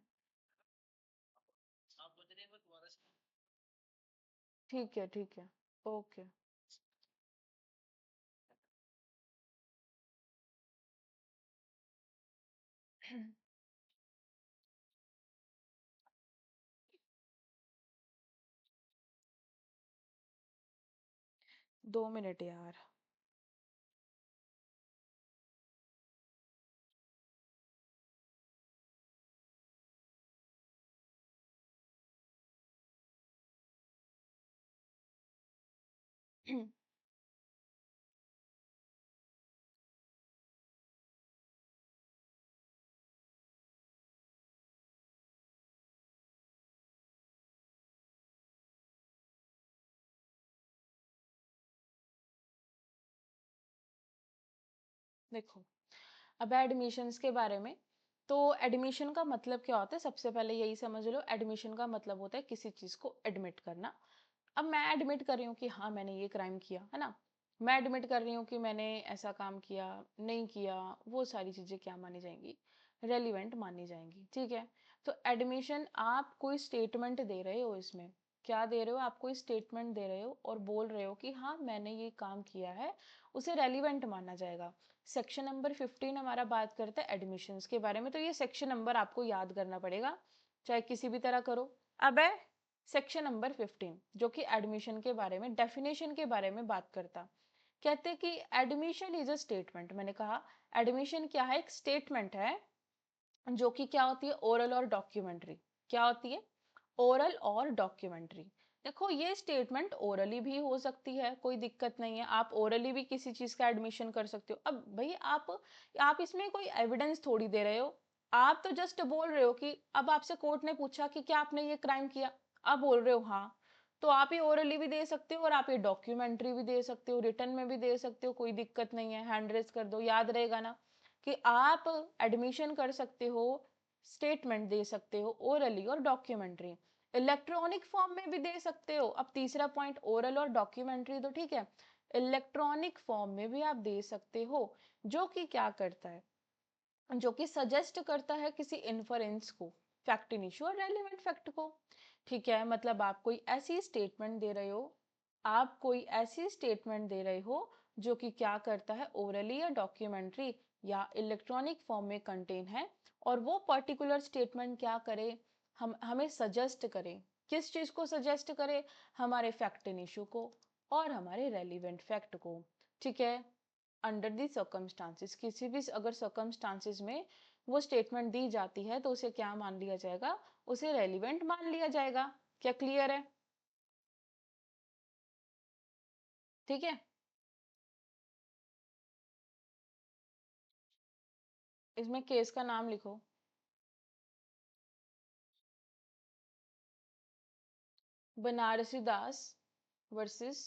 ठीक है, ठीक है। ओके। 2 मिनट यार। देखो, अब एडमिशन्स के बारे में। तो एडमिशन का मतलब क्या होता है, सबसे पहले यही समझ लो, एडमिशन का मतलब होता है किसी चीज़ को एडमिट करना। अब मैं एडमिट कर रही हूँ कि हाँ मैंने ये क्राइम किया, है ना? मैं एडमिट कर रही हूँ कि मैंने ऐसा काम किया, नहीं किया, वो सारी चीज़ें क्या मानी जाएंगी, रेलिवेंट मानी जाएंगी, ठीक है। तो एडमिशन, आप कोई स्टेटमेंट दे रहे हो इसमें, क्या दे रहे हो, आप कोई स्टेटमेंट दे रहे हो और बोल रहे हो कि हाँ मैंने ये काम किया है, उसे रेलिवेंट माना जाएगा। सेक्शन नंबर 15 हमारा बात करता है एडमिशन्स के बारे में, तो ये सेक्शन नंबर आपको याद करना पड़ेगा, चाहे किसी भी तरह करो। अब है सेक्शन नंबर 15, जो कि एडमिशन के बारे में, डेफिनेशन के बारे में बात करता। कहते कि एडमिशन इज अ स्टेटमेंट, मैंने कहा एडमिशन क्या है, एक स्टेटमेंट है जो कि क्या होती है, ओरल और डॉक्यूमेंट्री। क्या होती है, ओरल और डॉक्यूमेंट्री। देखो ये स्टेटमेंट ओरली भी हो सकती है, कोई दिक्कत नहीं है, आप ओरली भी किसी चीज का एडमिशन कर सकते हो। अब भाई आप इसमें कोई एविडेंस थोड़ी दे रहे हो, आप तो जस्ट बोल रहे हो कि अब आपसे कोर्ट ने पूछा कि क्या आपने ये क्राइम किया, आप बोल रहे हो हाँ, तो आप ये ओरली भी दे सकते हो और आप ये डॉक्यूमेंट्री भी दे सकते हो, रिटर्न में भी दे सकते हो, कोई दिक्कत नहीं है, हैंड रेज कर दो, याद रहेगा ना कि आप एडमिशन कर सकते हो, स्टेटमेंट दे सकते हो ओरली और डॉक्यूमेंट्री। इलेक्ट्रॉनिक फॉर्म में भी दे सकते हो। अब तीसरा पॉइंट, ओरल और डॉक्यूमेंट्री तो ठीक है, इलेक्ट्रॉनिक फॉर्म में भी आप दे सकते हो, जो कि क्या करता है, जो कि सजेस्ट करता है किसी इन्फरेंस को, फैक्ट इन इशू और रेलिवेंट फैक्ट को। ठीक है, मतलब आप कोई ऐसी स्टेटमेंट दे रहे हो, आप कोई ऐसी स्टेटमेंट दे रहे हो जो कि क्या करता है, ओरली या डॉक्यूमेंट्री या इलेक्ट्रॉनिक फॉर्म में कंटेन है, और वो पर्टिकुलर स्टेटमेंट क्या करे, हम हमें सजेस्ट करे, किस चीज को सजेस्ट करे, हमारे फैक्ट इन इशू को और हमारे रेलिवेंट फैक्ट को। ठीक है, अंडर दी सर्कमस्टांसिस, किसी भी अगर सर्कमस्टांसिस में वो स्टेटमेंट दी जाती है तो उसे क्या मान लिया जाएगा, उसे रेलिवेंट मान लिया जाएगा। क्या क्लियर है? ठीक है, इसमें केस का नाम लिखो, बनारसी दास वर्सेस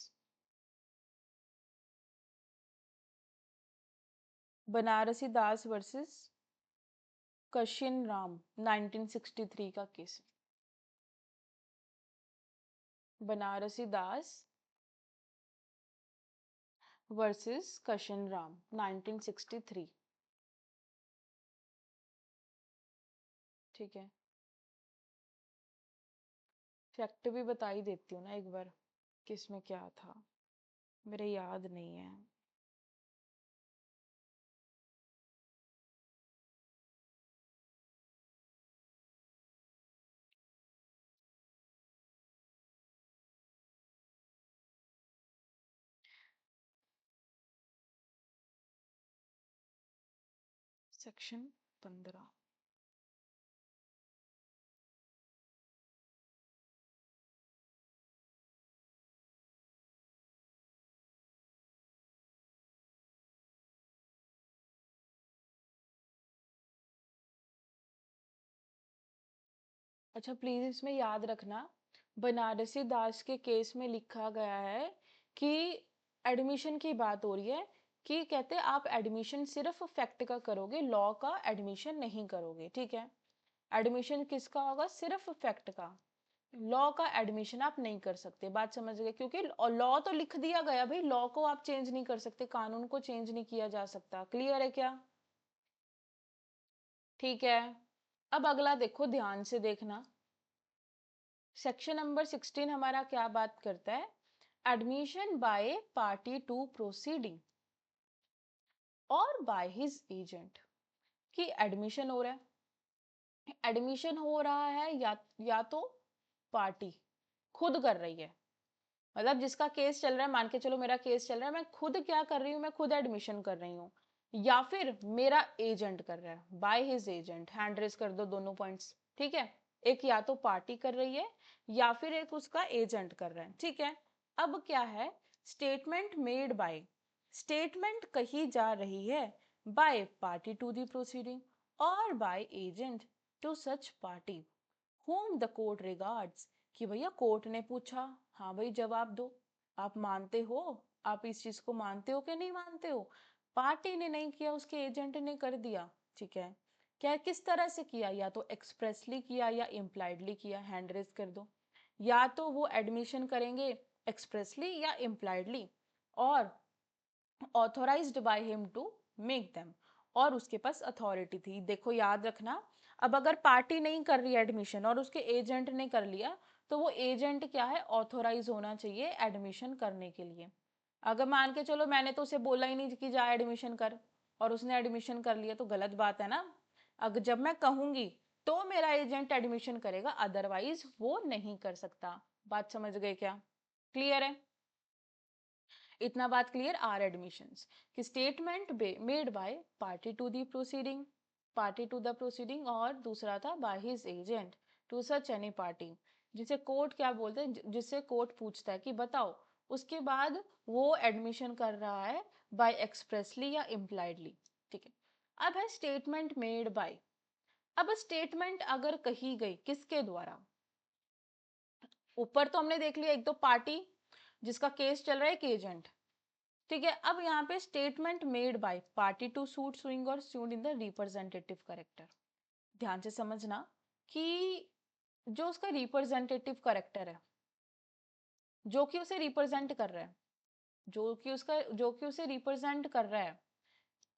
बनारसी दास वर्सेस कशिन राम, 1963 का केस। बनारसी दास वर्सेस कशिन राम, 1963। ठीक है, फैक्ट भी बता ही देती हूँ ना एक बार, किसमें क्या था, मेरे याद नहीं है। सेक्शन 15। अच्छा प्लीज इसमें याद रखना, बनारसी दास के केस में लिखा गया है कि एडमिशन की बात हो रही है, कि कहते आप एडमिशन सिर्फ फैक्ट का करोगे, लॉ का एडमिशन नहीं करोगे। ठीक है, एडमिशन किसका होगा, सिर्फ फैक्ट का, लॉ का एडमिशन आप नहीं कर सकते। बात समझ गए, क्योंकि लॉ तो लिख दिया गया भाई, लॉ को आप चेंज नहीं कर सकते, कानून को चेंज नहीं किया जा सकता। क्लियर है क्या? ठीक है, अब अगला देखो, ध्यान से देखना। सेक्शन नंबर 16 हमारा क्या बात करता है, admission by party to proceeding और बाय हिज एजेंट। कि एडमिशन हो रहा है, एडमिशन हो रहा है या तो पार्टी खुद कर रही है, मतलब जिसका केस चल रहा है, मान के चलो मेरा केस चल रहा है, मैं खुद क्या कर रही हूँ, मैं खुद एडमिशन कर रही हूँ, या फिर मेरा एजेंट कर रहा है, by his agent. Hand raise कर दो दोनों पॉइंट्स। ठीक है, एक या तो पार्टी कर रही है या फिर एक उसका एजेंट कर रहा है। ठीक है, अब क्या है, स्टेटमेंट मेड बाय, स्टेटमेंट कही जा रही है by party to the proceeding और by agent to such party whom the court regards। कि भैया कोर्ट ने पूछा, हाँ भाई जवाब दो, आप मानते हो, आप इस चीज को मानते हो कि नहीं मानते हो, पार्टी ने नहीं किया, उसके एजेंट ने कर दिया। ठीक है, क्या किस तरह से किया, या तो एक्सप्रेसली किया या इम्प्लाइडली किया, हैंड रेज कर दो। या तो वो एडमिशन करेंगे एक्सप्रेसली या इम्प्लाइडली, और authorised by him to make them, और उसके पास अथॉरिटी थी। देखो याद रखना, अब अगर पार्टी नहीं कर रही है एडमिशन और उसके एजेंट ने कर लिया, तो वो एजेंट क्या है, ऑथोराइज होना चाहिए एडमिशन करने के लिए। अगर मान के चलो मैंने तो उसे बोला ही नहीं कि जा एडमिशन कर, और उसने एडमिशन कर लिया, तो गलत बात है ना। अगर जब मैं कहूंगी तो मेरा एजेंट एडमिशन करेगा, अदरवाइज वो नहीं कर सकता। बात समझ गए क्या? क्लियर है? इतना बात क्लियर। आर एडमिशंस कि statement made by party to the proceeding party to the proceeding, और दूसरा था by his agent to such any party, जिसे कोर्ट क्या बोलते हैं, जिससे कोर्ट पूछता है कि बताओ, उसके बाद वो एडमिशन कर रहा है बाय एक्सप्रेसली या इम्प्लाइडली। ठीक है। अब है स्टेटमेंट मेड बाय। अब स्टेटमेंट अगर कही गई किसके द्वारा, ऊपर तो हमने देख लिया एक तो पार्टी जिसका केस चल रहा है, एक एजेंट। ठीक है। अब यहाँ पे statement made by party to suit suing और sued in the representative character. ध्यान से समझना कि जो उसका रिप्रेजेंटेटिव करेक्टर है, जो कि उसे रिप्रेजेंट कर रहा है, जो कि उसे रिप्रेजेंट कर रहा है,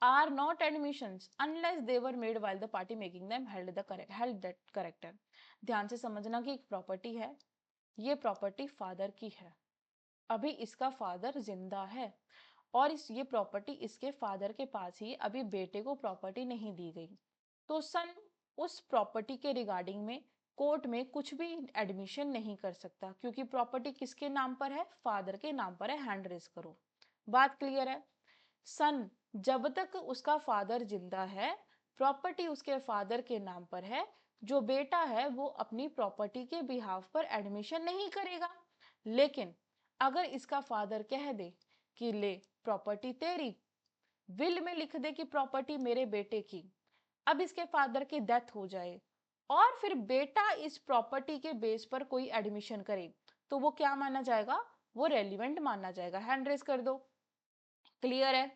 are not admissions unless they were made while the party making them held that character. ध्यान से समझना कि एक प्रॉपर्टी है, ये प्रॉपर्टी फादर की है, अभी इसका फादर जिंदा है, और ये प्रॉपर्टी इसके फादर के पास ही, अभी बेटे को प्रॉपर्टी नहीं दी गई। तो सन उस प्रॉपर्टी के रिगार्डिंग में कोर्ट में कुछ भी एडमिशन नहीं कर सकता, क्योंकि प्रॉपर्टी किसके नाम पर है, फादर के नाम पर है। हैंड रेज करो। बात क्लियर है। सन जब तक उसका फादर जिंदा है, प्रॉपर्टी उसके फादर के नाम पर है, जो बेटा है वो अपनी प्रॉपर्टी के बिहाफ पर एडमिशन नहीं करेगा। लेकिन अगर इसका फादर कह दे कि ले प्रॉपर्टी तेरी, विल में लिख दे कि प्रॉपर्टी मेरे बेटे की, अब इसके फादर की डेथ हो जाए और फिर बेटा इस प्रॉपर्टी के बेस पर कोई एडमिशन करे, तो वो क्या माना जाएगा, वो रेलिवेंट माना जाएगा। हैंड रेज कर दो। क्लियर है।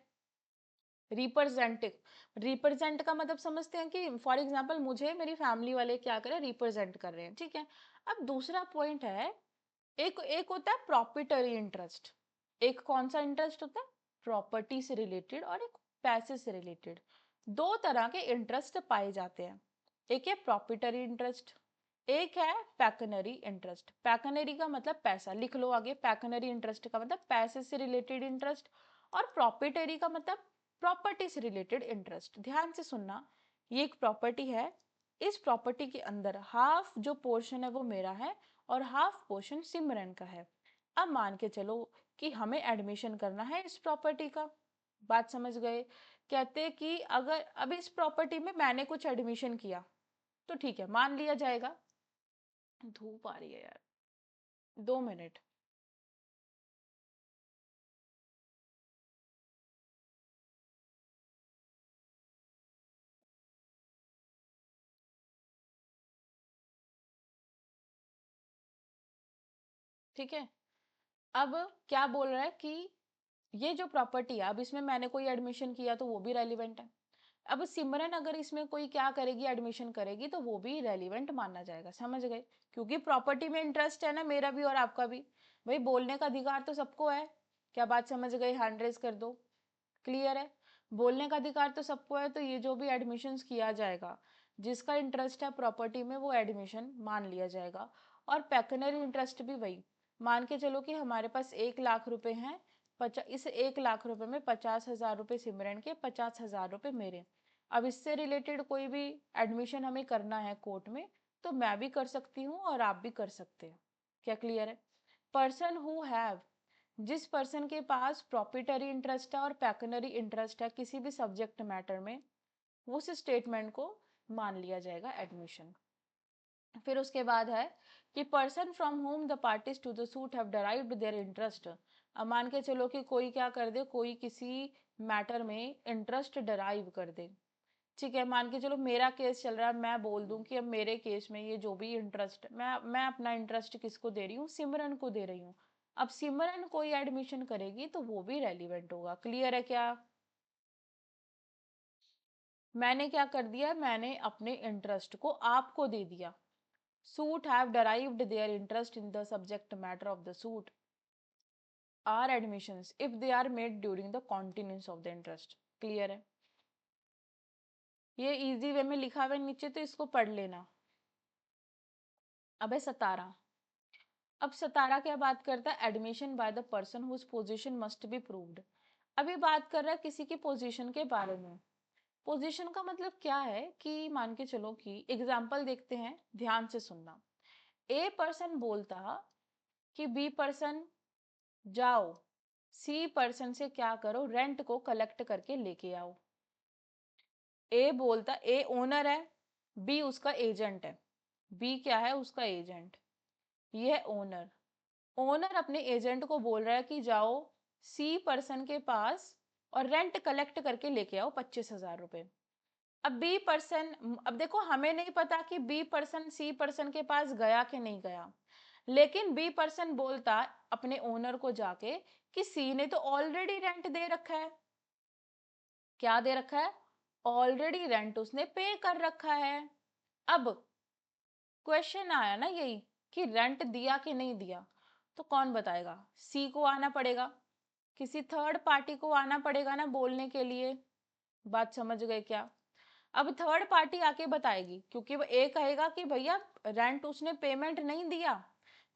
रिप्रेजेंट का मतलब समझते हैं कि फॉर एग्जाम्पल मुझे मेरी फैमिली वाले क्या करें, रिप्रेजेंट कर रहे हैं। ठीक है। अब दूसरा पॉइंट है, एक एक होता है प्रॉपर्टरी इंटरेस्ट। एक कौन सा इंटरेस्ट होता है, प्रॉपर्टी से रिलेटेड, और एक पैसे से रिलेटेड। दो तरह के इंटरेस्ट पाए जाते हैं, एक है प्रॉपर्टरी इंटरेस्ट, एक है पैकनरी इंटरेस्ट। पैकनरी का मतलब पैसा, लिख लो आगे। पैकनरी इंटरेस्ट का मतलब पैसे से रिलेटेड इंटरेस्ट, और प्रॉपर्टरी का मतलब प्रॉपर्टी से रिलेटेड इंटरेस्ट। ध्यान से सुनना, ये एक प्रॉपर्टी है, इस प्रॉपर्टी के अंदर हाफ जो पोर्शन है वो मेरा है और हाफ पोर्शन सिमरन का है। अब मान के चलो कि हमें एडमिशन करना है इस प्रॉपर्टी का। बात समझ गए। कहते कि अगर अब इस प्रॉपर्टी में मैंने कुछ एडमिशन किया तो ठीक है, मान लिया जाएगा। धूप आ रही है यार, 2 मिनट। ठीक है। अब क्या बोल रहा है कि ये जो प्रॉपर्टी है, अब इसमें मैंने कोई एडमिशन किया तो वो भी रेलिवेंट है। अब सिमरन अगर इसमें कोई क्या करेगी, एडमिशन करेगी, तो वो भी रेलिवेंट माना जाएगा। समझ गए। क्योंकि प्रॉपर्टी में इंटरेस्ट है ना, मेरा भी और आपका भी। भाई बोलने का अधिकार तो सबको है। क्या बात समझ गए, हैंड रेज कर दो। क्लियर है। बोलने का अधिकार तो सबको है, तो ये जो भी एडमिशन्स किया जाएगा, जिसका इंटरेस्ट है प्रॉपर्टी में, वो एडमिशन मान लिया जाएगा। और पेकनरी इंटरेस्ट भी वही। मान के चलो कि हमारे पास 1 लाख रुपए हैं, इस 1 लाख रुपए में 50,000 रुपए सिमरन के, 50,000 रुपए मेरे। अब इससे रिलेटेड कोई भी एडमिशन हमें करना है कोर्ट में, तो मैं भी कर सकती हूँ और आप भी कर सकते हैं। क्या क्लियर है। पर्सन हु हैव, जिस पर्सन के पास प्रॉपर्टरी इंटरेस्ट है और पैकनरी इंटरेस्ट है किसी भी सब्जेक्ट मैटर में, उस स्टेटमेंट को मान लिया जाएगा एडमिशन। फिर उसके बाद है कि person from whom the parties to the suit have derived their interest. अब मान के चलो कि कोई क्या कर दे, कोई किसी मैटर में इंटरेस्ट डराइव कर दे। ठीक है। मान के चलो मेरा केस चल रहा है, मैं बोल दूं कि अब मेरे केस में ये जो भी इंटरेस्ट, मैं अपना इंटरेस्ट किसको दे रही हूँ, सिमरन को दे रही हूँ। अब सिमरन कोई एडमिशन करेगी तो वो भी रेलिवेंट होगा। क्लियर है क्या। मैंने क्या कर दिया, मैंने अपने इंटरेस्ट को आपको दे दिया। Suit have derived their interest in the subject matter of the suit are admissions if they are made during the continuance of the interest. Clear है। ये इजी वे में लिखा हुआ है नीचे, तो इसको पढ़ लेना। अब है 17। अब 17 क्या बात करता है, admission by the person whose position must be proved. अभी बात कर रहा है किसी की पोजीशन के बारे में। पोजीशन का मतलब क्या है कि मान के चलो कि एग्जाम्पल देखते हैं, ध्यान से सुनना। ए पर्सन बोलता कि बी पर्सन जाओ सी पर्सन से क्या करो, रेंट को कलेक्ट करके लेके आओ। ए बोलता, ए ओनर है, बी उसका एजेंट है। बी क्या है? उसका एजेंट। ये है ओनर। ओनर अपने एजेंट को बोल रहा है कि जाओ सी पर्सन के पास और रेंट कलेक्ट करके लेके आओ 25,000 रुपए। अब बी पर्सन, अब देखो हमें नहीं पता कि बी पर्सन सी पर्सन के पास गया कि नहीं गया, लेकिन बी पर्सन बोलता अपने ओनर को जाके कि सी ने तो ऑलरेडी रेंट दे रखा है। क्या दे रखा है? ऑलरेडी रेंट उसने पे कर रखा है। अब क्वेश्चन आया ना यही कि रेंट दिया कि नहीं दिया, तो कौन बताएगा? सी को आना पड़ेगा, किसी थर्ड पार्टी को आना पड़ेगा ना बोलने के लिए। बात समझ गए क्या? अब थर्ड पार्टी आके बताएगी, क्योंकि वो ए कहेगा कि भैया रेंट उसने पेमेंट नहीं दिया,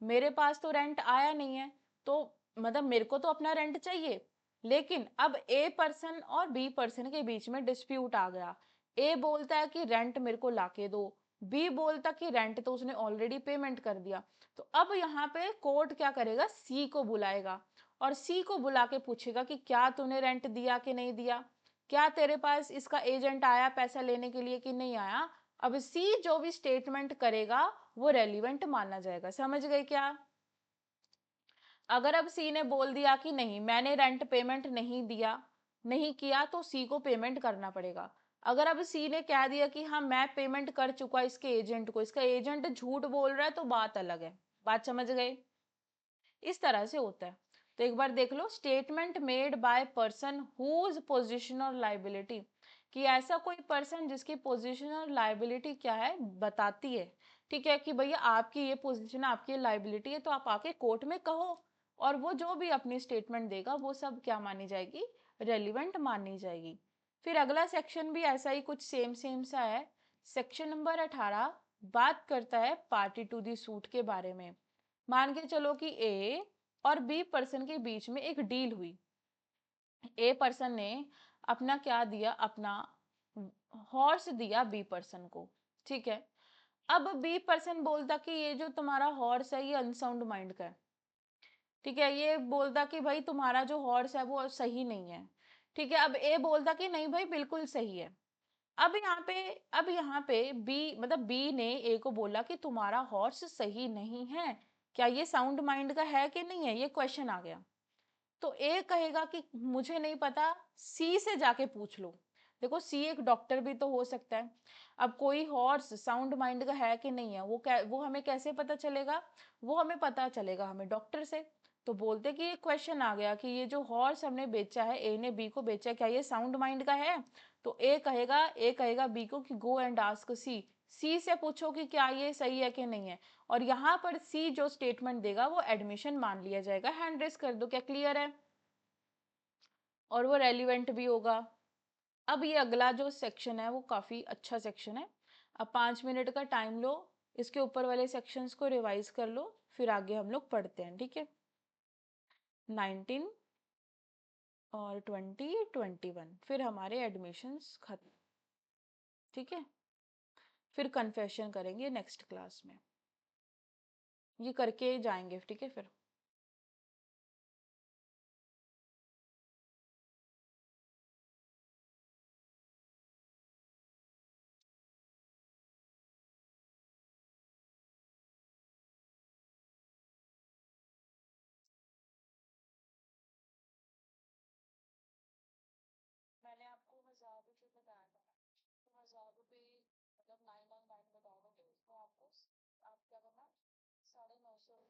मेरे पास तो रेंट आया नहीं है, तो मतलब मेरे को तो अपना रेंट चाहिए। लेकिन अब ए पर्सन और बी पर्सन के बीच में डिस्प्यूट आ गया। ए बोलता है कि रेंट मेरे को लाके दो, बी बोलता कि रेंट तो उसने ऑलरेडी पेमेंट कर दिया। तो अब यहाँ पे कोर्ट क्या करेगा? सी को बुलाएगा और सी को बुला के पूछेगा कि क्या तूने रेंट दिया कि नहीं दिया, क्या तेरे पास इसका एजेंट आया पैसा लेने के लिए कि नहीं आया। अब सी जो भी स्टेटमेंट करेगा वो रेलिवेंट माना जाएगा। समझ गए क्या? अगर अब सी ने बोल दिया कि नहीं मैंने रेंट पेमेंट नहीं दिया, नहीं किया, तो सी को पेमेंट करना पड़ेगा। अगर अब सी ने कह दिया कि हाँ मैं पेमेंट कर चुका इसके एजेंट को, इसका एजेंट झूठ बोल रहा है, तो बात अलग है। बात समझ गए? इस तरह से होता है। तो एक बार देख लो, statement made by person whose position और लाइबिलिटी, कि ऐसा कोई पर्सन जिसकी पोजीशन और लाइबिलिटी क्या है बताती है। ठीक है कि भैया आपकी ये पोजीशन आपकी लाइबिलिटी है, तो आप आके कोर्ट में कहो, और वो जो भी अपनी स्टेटमेंट देगा वो सब क्या मानी जाएगी? रेलिवेंट मानी जाएगी। फिर अगला सेक्शन भी ऐसा ही कुछ सेम सेम सा है। सेक्शन नंबर 18 बात करता है पार्टी टू दी सूट के बारे में। मान के चलो कि ए और बी पर्सन के बीच में एक डील हुई। ए पर्सन ने अपना क्या दिया? अपना हॉर्स दिया बी पर्सन को। ठीक है। अब बी पर्सन बोलता कि ये जो तुम्हारा हॉर्स है ये अनसाउंड माइंड का है। ठीक है, ये बोलता कि भाई तुम्हारा जो हॉर्स है वो सही नहीं है। ठीक है, अब ए बोलता कि नहीं भाई बिल्कुल सही है। अब यहाँ पे अब यहाँ पे बी मतलब बी ने ए को बोला कि तुम्हारा हॉर्स सही नहीं है, क्या ये साउंड माइंड का है कि नहीं है, ये क्वेश्चन आ गया। तो ए कहेगा कि मुझे नहीं पता, सी से जाके पूछ लो। देखो सी एक डॉक्टर भी तो हो सकता है। अब कोई हॉर्स साउंड माइंड का है कि नहीं है वो हमें कैसे पता चलेगा? वो हमें पता चलेगा हमें डॉक्टर से। तो बोलते कि ये क्वेश्चन आ गया कि ये जो हॉर्स हमने बेचा है, ए ने बी को बेचा है, क्या ये साउंड माइंड का है? तो ए कहेगा बी को कि गो एंड आस्क सी, सी से पूछो कि क्या ये सही है कि नहीं है। और यहाँ पर सी जो स्टेटमेंट देगा वो एडमिशन मान लिया जाएगा। हैंड रेस कर दो, क्या क्लियर है? और वो रेलिवेंट भी होगा। अब ये अगला जो सेक्शन है वो काफ़ी अच्छा सेक्शन है। अब 5 मिनट का टाइम लो, इसके ऊपर वाले सेक्शंस को रिवाइज कर लो, फिर आगे हम लोग पढ़ते हैं। ठीक है। 19 और 20, 21 फिर हमारे एडमिशन्स खत्म। ठीक है। फिर कन्फेशन करेंगे नेक्स्ट क्लास में, ये करके जाएंगे। ठीक है फिर। मैंने आपको 1,000 रुपये बताया था ना, तो 1,000 रुपये मतलब 999 बता दो, तो उसमें आपको आप क्या करना, 950।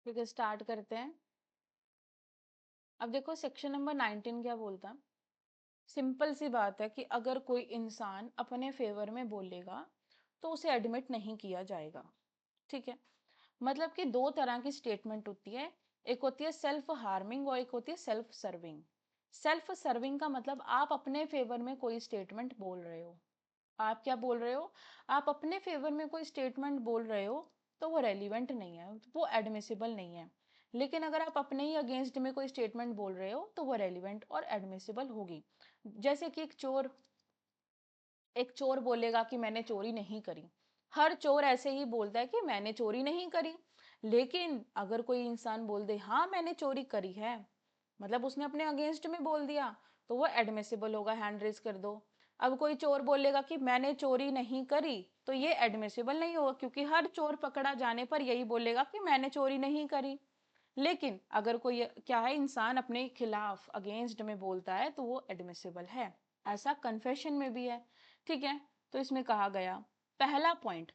ठीक है, स्टार्ट करते हैं। अब देखो सेक्शन नंबर 19 क्या बोलता है। सिंपल सी बात है कि अगर कोई इंसान अपने फेवर में बोलेगा तो उसे एडमिट नहीं किया जाएगा। ठीक है, मतलब कि दो तरह की स्टेटमेंट होती है, एक होती है सेल्फ हार्मिंग और एक होती है सेल्फ सर्विंग। सेल्फ सर्विंग का मतलब आप अपने फेवर में कोई स्टेटमेंट बोल रहे हो। आप क्या बोल रहे हो? आप अपने फेवर में कोई स्टेटमेंट बोल रहे हो तो वो रेलिवेंट नहीं है, वो एडमिसिबल नहीं है। लेकिन अगर आप अपने ही अगेंस्ट में कोई स्टेटमेंट बोल रहे हो तो वो रेलिवेंट और एडमिसिबल होगी। जैसे कि एक चोर बोलेगा कि मैंने चोरी नहीं करी। हर चोर ऐसे ही बोलता है कि मैंने चोरी नहीं करी। लेकिन अगर कोई इंसान बोल दे हाँ मैंने चोरी करी है, मतलब उसने अपने अगेंस्ट में बोल दिया, तो वो एडमिसिबल होगा, हैंड रेज कर दो। अब कोई चोर बोलेगा कि मैंने चोरी नहीं करी, तो ये एडमिसिबल नहीं होगा, क्योंकि हर चोर पकड़ा जाने पर यही बोलेगा कि मैंने चोरी नहीं करी। लेकिन अगर कोई क्या है इंसान अपने खिलाफ अगेंस्ट में बोलता है तो वो एडमिसिबल है। ऐसा कन्फेशन में भी है। ठीक है, तो इसमें कहा गया पहला पॉइंट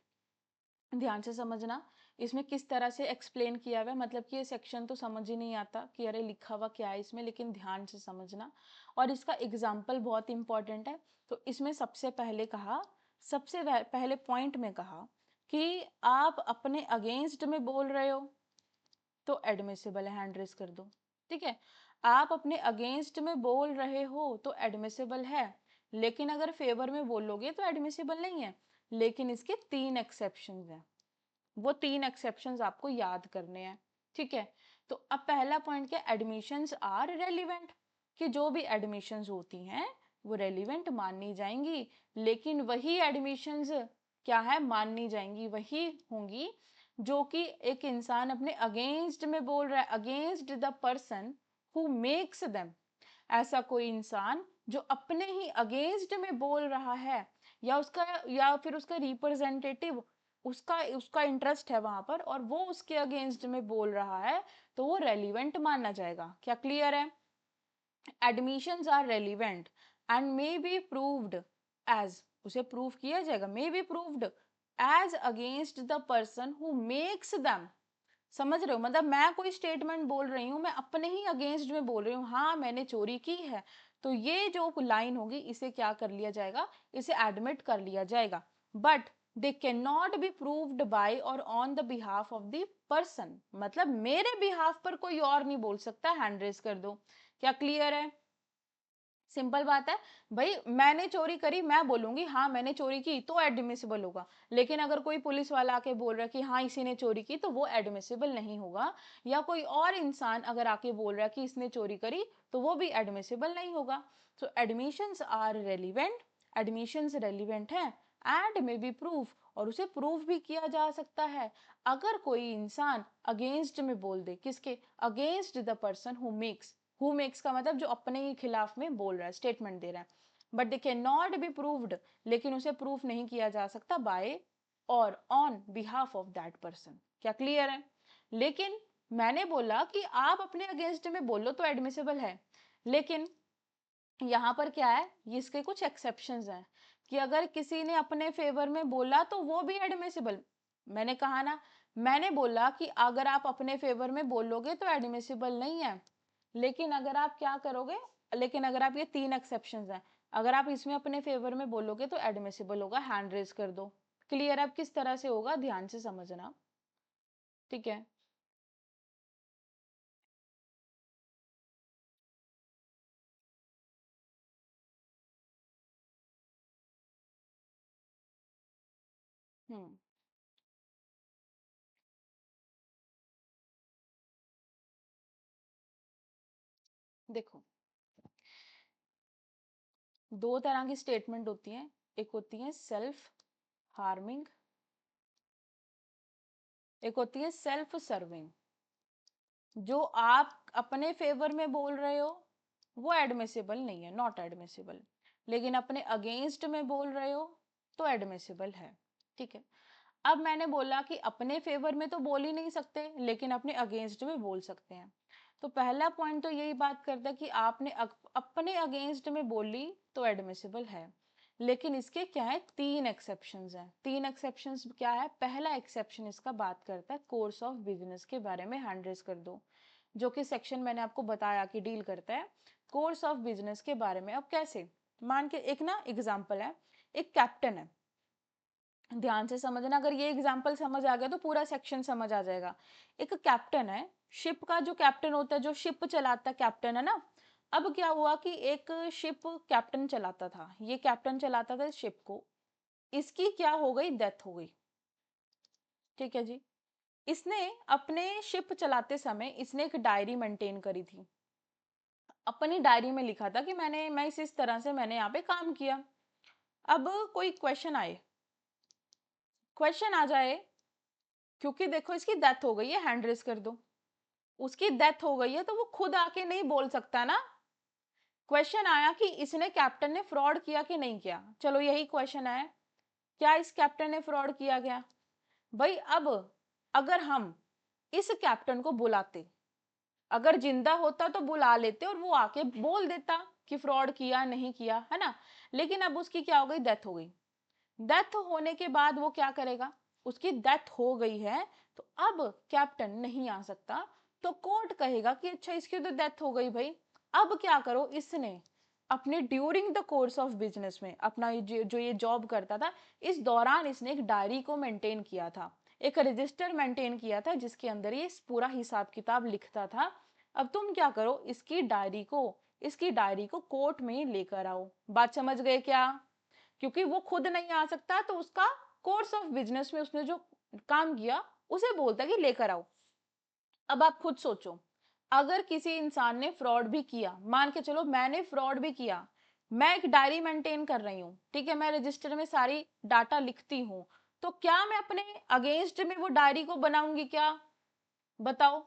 ध्यान से समझना, इसमें किस तरह से एक्सप्लेन किया हुआ है, मतलब कि ये सेक्शन तो समझ ही नहीं आता कि अरे लिखा हुआ क्या है इसमें, लेकिन ध्यान से समझना। और इसका एग्जाम्पल बहुत इंपॉर्टेंट है। तो इसमें सबसे पहले पॉइंट में कहा कि आप अपने अगेंस्ट में बोल रहे हो तो एडमिसिबल है, हैंड रेस कर दो। ठीक है, आप अपने अगेंस्ट में बोल रहे हो तो एडमिसिबल है, लेकिन अगर फेवर में बोलोगे तो एडमिसिबल नहीं है। लेकिन इसके 3 एक्सेप्शंस हैं, वो 3 एक्सेप्शंस आपको याद करने हैं। ठीक है, तो अब पहला पॉइंट क्या, एडमिशंस आर रेलिवेंट, कि जो भी एडमिशंस होती हैं वो रेलिवेंट मानी जाएंगी। लेकिन वही एडमिशंस क्या है, माननी जाएंगी वही होंगी जो कि एक इंसान अपने अगेंस्ट में बोल रहा है, against the person who makes them. ऐसा कोई इंसान जो अपने ही अगेंस्ट में बोल रहा है, या फिर उसका रिप्रेजेंटेटिव, उसका उसका इंटरेस्ट है वहां पर और वो उसके अगेंस्ट में बोल रहा है, तो वो रेलिवेंट माना जाएगा। क्या क्लियर है? Admissions are relevant and may be proved as, उसे प्रूव किया जाएगा, may be proved as against the person who makes them. समझ रहे हो, मतलब मैं कोई स्टेटमेंट बोल रही हूँ, मैं अपने ही अगेंस्ट में बोल रही हूँ हाँ मैंने चोरी की है, तो ये जो लाइन होगी इसे क्या कर लिया जाएगा, इसे एडमिट कर लिया जाएगा। But they can not be proved by or on the behalf of the person, मतलब मेरे बिहाफ पर कोई और नहीं बोल सकता, हैंड रेस कर दो। क्या क्लियर है? सिंपल बात है भाई, मैंने चोरी करी मैं बोलूंगी हाँ मैंने चोरी की तो एडमिसिबल होगा। लेकिन अगर कोई पुलिस वाला आके बोल रहा है कि हाँ इसी ने चोरी की, तो वो एडमिसिबल नहीं होगा। या कोई और इंसान अगर आके बोल रहा है कि इसने चोरी करी, तो वो भी एडमिसिबल नहीं होगा। तो admissions are relevant, admissions relevant है एंड मे बी प्रूफ, और उसे प्रूफ भी किया जा सकता है। अगर कोई इंसान अगेंस्ट में बोल दे, किसके against, the person who makes का मतलब जो अपने ही खिलाफ में बोल रहा है, स्टेटमेंट दे रहा है। But they can not be proved, लेकिन उसे प्रूफ नहीं किया जा सकता bye or on behalf of that person. क्या क्लियर है? लेकिन मैंने बोला कि आप अपने अगेंस्ट में बोलो तो एडमिसिबल है, लेकिन यहाँ पर क्या है, इसके कुछ एक्सेप्शंस हैं कि अगर किसी ने अपने फेवर में बोला तो वो भी एडमिसिबल। मैंने कहा ना, मैंने बोला कि अगर आप अपने फेवर में बोलोगे तो एडमिसिबल नहीं है, लेकिन अगर आप क्या करोगे, लेकिन अगर आप, ये 3 एक्सेप्शंस हैं, अगर आप इसमें अपने फेवर में बोलोगे तो एडमिसिबल होगा, हैंड रेज कर दो। क्लियर? अब किस तरह से होगा ध्यान से समझना। ठीक है। हम्म। देखो, दो तरह की स्टेटमेंट होती हैं, एक होती है सेल्फ हार्मिंग, एक होती है सेल्फ सर्विंग। जो आप अपने फेवर में बोल रहे हो वो एडमिसिबल नहीं है, नॉट एडमिसिबल। लेकिन अपने अगेंस्ट में बोल रहे हो तो एडमिसिबल है। ठीक है, अब मैंने बोला कि अपने फेवर में तो बोल ही नहीं सकते, लेकिन अपने अगेंस्ट में बोल सकते हैं। तो पहला पॉइंट तो यही बात करता है कि आपने अपने अगेंस्ट में बोली तो एडमिसिबल है, लेकिन इसके क्या है, 3 एक्सेप्शंस हैं। 3 एक्सेप्शंस क्या है? पहला एक्सेप्शन इसका बात करता है कोर्स ऑफ बिजनेस के बारे में, हैंड रेज कर दो, जो कि सेक्शन मैंने आपको बताया कि डील करता है कोर्स ऑफ बिजनेस के बारे में। अब कैसे? मान के एक ना एग्जांपल है, एक कैप्टन है, ध्यान से समझना, अगर ये एग्जांपल समझ आ गया तो पूरा सेक्शन समझ आ जाएगा। एक कैप्टन है, शिप का जो कैप्टन होता है, जो शिप चलाता है, कैप्टन है ना। अब क्या हुआ कि एक शिप कैप्टन चलाता था, ये कैप्टन चलाता था शिप को, इसकी क्या हो गई, डेथ हो गई। ठीक है जी। इसने अपने शिप चलाते समय इसने एक डायरी मेंटेन करी थी, अपनी डायरी में लिखा था कि मैं इस तरह से मैंने यहाँ पे काम किया। अब कोई क्वेश्चन आ जाए, क्योंकि देखो इसकी डेथ हो गई है, हैंड रेस कर दो, उसकी डेथ हो गई है तो वो खुद आके नहीं बोल सकता ना। क्वेश्चन आया कि इसने, कैप्टन ने फ्रॉड किया कि नहीं किया, चलो यही क्वेश्चन आया, क्या इस कैप्टन ने फ्रॉड किया गया? भाई अब अगर हम इस कैप्टन को बुलाते, अगर जिंदा होता तो बुला लेते और वो आके बोल देता कि फ्रॉड किया नहीं किया, है ना। लेकिन अब उसकी क्या हो गई, डेथ हो गई। डेथ होने के बाद वो क्या करेगा, उसकी डेथ हो गई है तो अब कैप्टन नहीं आ सकता, तो कोर्ट कहेगा कि अच्छा इसकी तो डेथ हो गई भाई। अब क्या करो, इसने अपने during the course of business में, अपना जो ये जॉब करता था, इस दौरान इसने एक डायरी को मेंटेन किया था, एक रजिस्टर मेंटेन किया था, जिसके अंदर ये पूरा हिसाब किताब लिखता था। अब तुम क्या करो, इसकी डायरी को कोर्ट में लेकर आओ। बात समझ गए क्या? क्योंकि वो खुद नहीं आ सकता तो उसका कोर्स ऑफ बिजनेस में उसने जो काम किया उसे बोलता है कि लेकर आओ। अब आप खुद सोचो, अगर किसी इंसान ने फ्रॉड भी किया, मान के चलो मैंने फ्रॉड भी किया, मैं एक डायरी मेंटेन कर रही हूँ, ठीक है, मैं रजिस्टर में सारी डाटा लिखती हूँ, तो क्या मैं अपने अगेंस्ट में वो डायरी को बनाऊंगी क्या? बताओ,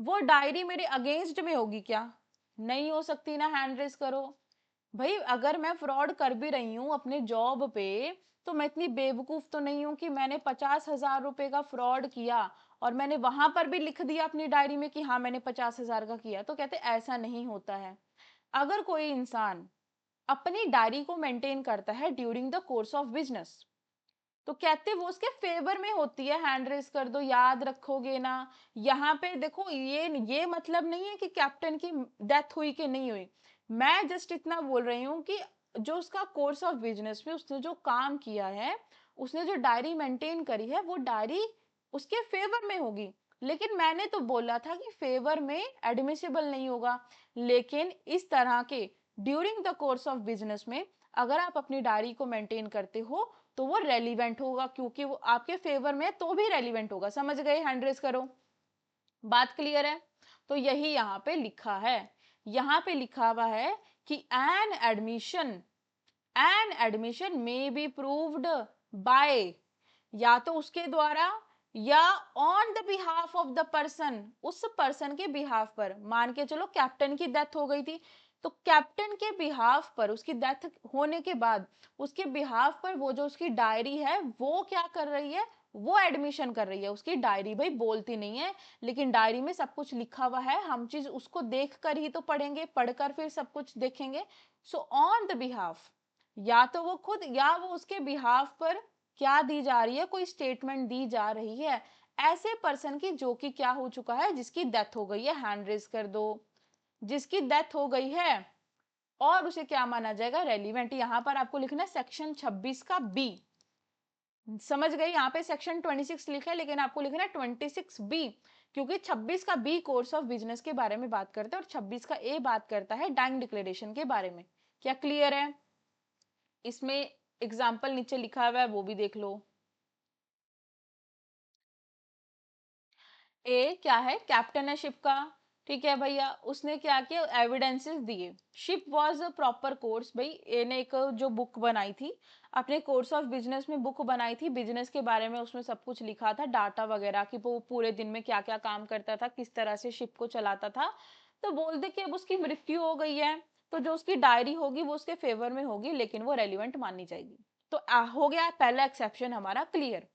वो डायरी मेरे अगेंस्ट में होगी क्या? नहीं हो सकती ना, हैंड रेस करो। भाई अगर मैं फ्रॉड कर भी रही हूँ अपने जॉब पे, तो मैं इतनी बेवकूफ तो नहीं हूं कि मैंने 50,000 रुपए का फ्रॉड किया और मैंने वहां पर भी लिख दिया अपनी डायरी में कि हाँ मैंने 50,000 का किया। तो कहते ऐसा नहीं होता है। अगर कोई इंसान अपनी डायरी को मेंटेन करता है during the course of business, तो कहते वो उसके फेवर में होती है, हैंड रेस कर दो, याद रखोगे ना। यहाँ पे देखो, ये मतलब नहीं है कि कैप्टन की डेथ हुई कि नहीं हुई, मैं जस्ट इतना बोल रही हूँ कि जो उसका कोर्स ऑफ बिजनेस में उसने जो काम किया है, उसने जो डायरी मेंटेन करी है, वो डायरी उसके फेवर में होगी। लेकिन मैंने तो बोला था कि फेवर में एडमिसिबल नहीं होगा। लेकिन इस तरह के during the course of business में अगर आप अपनी डायरी को मेंटेन करते हो तो वो रेलिवेंट होगा, क्योंकि वो आपके फेवर में तो भी रेलिवेंट होगा। समझ गए? हैंड रेस करो। बात क्लियर है? तो यही यहाँ पे लिखा है, यहाँ पे लिखा हुआ है कि an admission may be proved bye, या तो उसके द्वारा या on the behalf of the person, उस पर्सन के बिहाफ पर। मान के चलो कैप्टन की डेथ हो गई थी, तो कैप्टन के बिहाफ पर, उसकी डेथ होने के बाद उसके बिहाफ पर वो जो उसकी डायरी है वो क्या कर रही है, वो एडमिशन कर रही है। उसकी डायरी भाई बोलती नहीं है, लेकिन डायरी में सब कुछ लिखा हुआ है, हम चीज उसको देख कर ही तो पढ़ेंगे, पढ़कर फिर सब कुछ देखेंगे। सो ऑन द बिहाफ, या तो वो खुद या वो उसके बिहाफ पर क्या दी जा रही है, कोई स्टेटमेंट दी जा रही है ऐसे पर्सन की जो कि क्या हो चुका है, जिसकी डेथ हो गई है, हैंड रेज कर दो। जिसकी डेथ हो गई है और उसे क्या माना जाएगा, रेलिवेंट। यहां पर आपको लिखना है सेक्शन 26 का बी। समझ गए? यहाँ पे सेक्शन 26 लिखा है लेकिन आपको लिखना है 26 बी, क्योंकि 26 का बी कोर्स ऑफ बिजनेस के बारे में बात करता है और 26 का ए बात करता है डाइंग डिक्लेरेशन के बारे में। क्या क्लियर है? इसमें एग्जाम्पल नीचे लिखा हुआ है, वो भी देख लो। ए क्या है, कैप्टन है शिप का, ठीक है भैया, उसने क्या किया, एविडेंसेस दिए। Ship was a proper course, भाई ए ने एक जो बुक बनाई थी, अपने कोर्स ऑफ बिजनेस में बुक बनाई थी, बिजनेस के बारे में उसमें सब कुछ लिखा था, डाटा वगैरह कि वो पूरे दिन में क्या क्या काम करता था, किस तरह से शिप को चलाता था। तो बोल दे कि अब उसकी मृत्यु हो गई है, तो जो उसकी डायरी होगी वो उसके फेवर में होगी, लेकिन वो रेलिवेंट मानी जाएगी। तो हो गया पहला एक्सेप्शन हमारा क्लियर।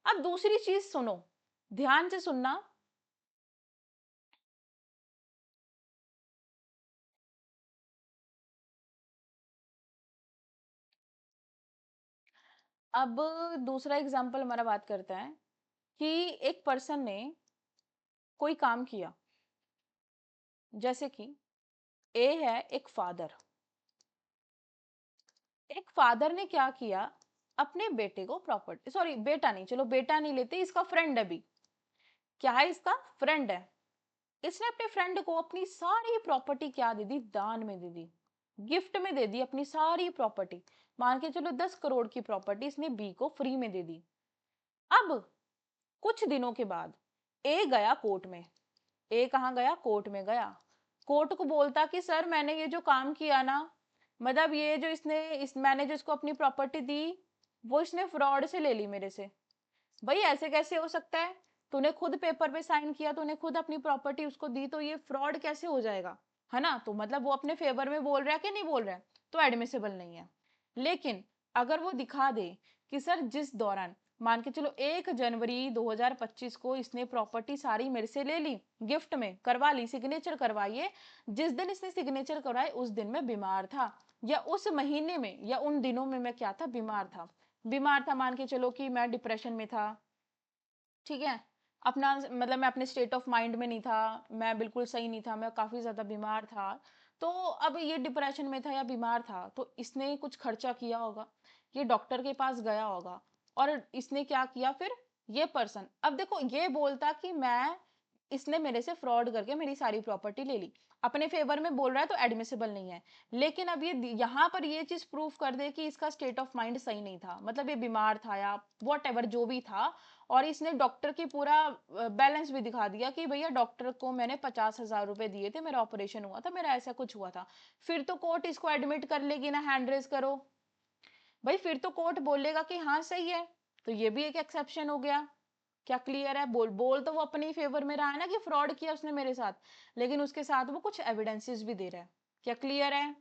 अब दूसरी चीज सुनो, ध्यान से सुनना। अब दूसरा एग्जाम्पल हमारा बात करता है कि एक पर्सन ने कोई काम किया, जैसे कि ए है एक फादर। एक फादर ने क्या किया, अपने बेटे को प्रॉपर्टी, सॉरी बेटा नहीं, चलो बेटा नहीं लेते, इसका फ्रेंड है भी, क्या है, इसका फ्रेंड है। इसने अपने फ्रेंड को अपनी सारी प्रॉपर्टी क्या दे दी, दान में दे दी, गिफ्ट में दे दी अपनी सारी प्रॉपर्टी। मान के चलो 10 करोड़ की प्रॉपर्टी इसने बी को फ्री में दे दी। अब कुछ दिनों के बाद ए गया कोर्ट में। ए कहाँ गया, कोर्ट में गया। कोर्ट को बोलता कि सर मैंने ये जो काम किया ना, मतलब ये जो मैंने जो इसको अपनी प्रॉपर्टी दी, वो इसने फ्रॉड से ले ली मेरे से। भाई ऐसे कैसे हो सकता है, तूने खुद पेपर पे साइन किया, तूने खुद अपनी प्रॉपर्टी उसको दी, तो ये फ्रॉड कैसे हो जाएगा, है ना। तो मतलब वो अपने फेवर में बोल रहा है कि नहीं बोल रहा है, तो एडमिसिबल नहीं है। लेकिन अगर वो दिखा दे कि सर जिस दौरान, मान के चलो 1 जनवरी 2025 को इसने प्रॉपर्टी सारी मेरे से ले ली, गिफ्ट में करवा ली, सिग्नेचर करवाइए, जिस दिन इसने सिग्नेचर करवाए उस दिन मैं बीमार था, या उस महीने में या उन दिनों में मैं क्या था, बीमार था। बीमार था, मान के चलो कि मैं डिप्रेशन में था, ठीक है, अपना मतलब मैं अपने स्टेट ऑफ माइंड में नहीं था, मैं बिल्कुल सही नहीं था, मैं काफी ज्यादा बीमार था। तो अब ये डिप्रेशन में था या बीमार था, तो इसने कुछ खर्चा किया होगा, ये डॉक्टर के पास गया होगा, और इसने क्या किया फिर, ये पर्सन अब देखो ये बोलता कि मैं, इसने मेरे से फ्रॉड करके मेरी सारी प्रॉपर्टी ले ली, अपने फेवर में बोल रहा है, तो एडमिसिबल नहीं है। लेकिन अब ये यहाँ पर ये चीज प्रूफ कर दे कि इसका स्टेट ऑफ माइंड सही नहीं था, मतलब ये बीमार था या वॉट एवर जो भी था, और इसने डॉक्टर की पूरा बैलेंस भी दिखा दिया कि भैया डॉक्टर को मैंने 50,000 रुपए दिए थे, मेरा ऑपरेशन हुआ था, मेरा ऐसा कुछ हुआ था, फिर तो कोर्ट इसको एडमिट कर लेगी ना, हैंड रेज करो। भाई फिर तो कोर्ट बोलेगा कि हाँ सही है, तो ये भी एक एक्सेप्शन हो गया। क्या क्लियर है, बोल बोल तो वो अपने फेवर में रहा है ना कि फ्रॉड किया उसने मेरे साथ, लेकिन उसके साथ वो कुछ एविडेंसेस भी दे रहा है। क्या क्लियर है,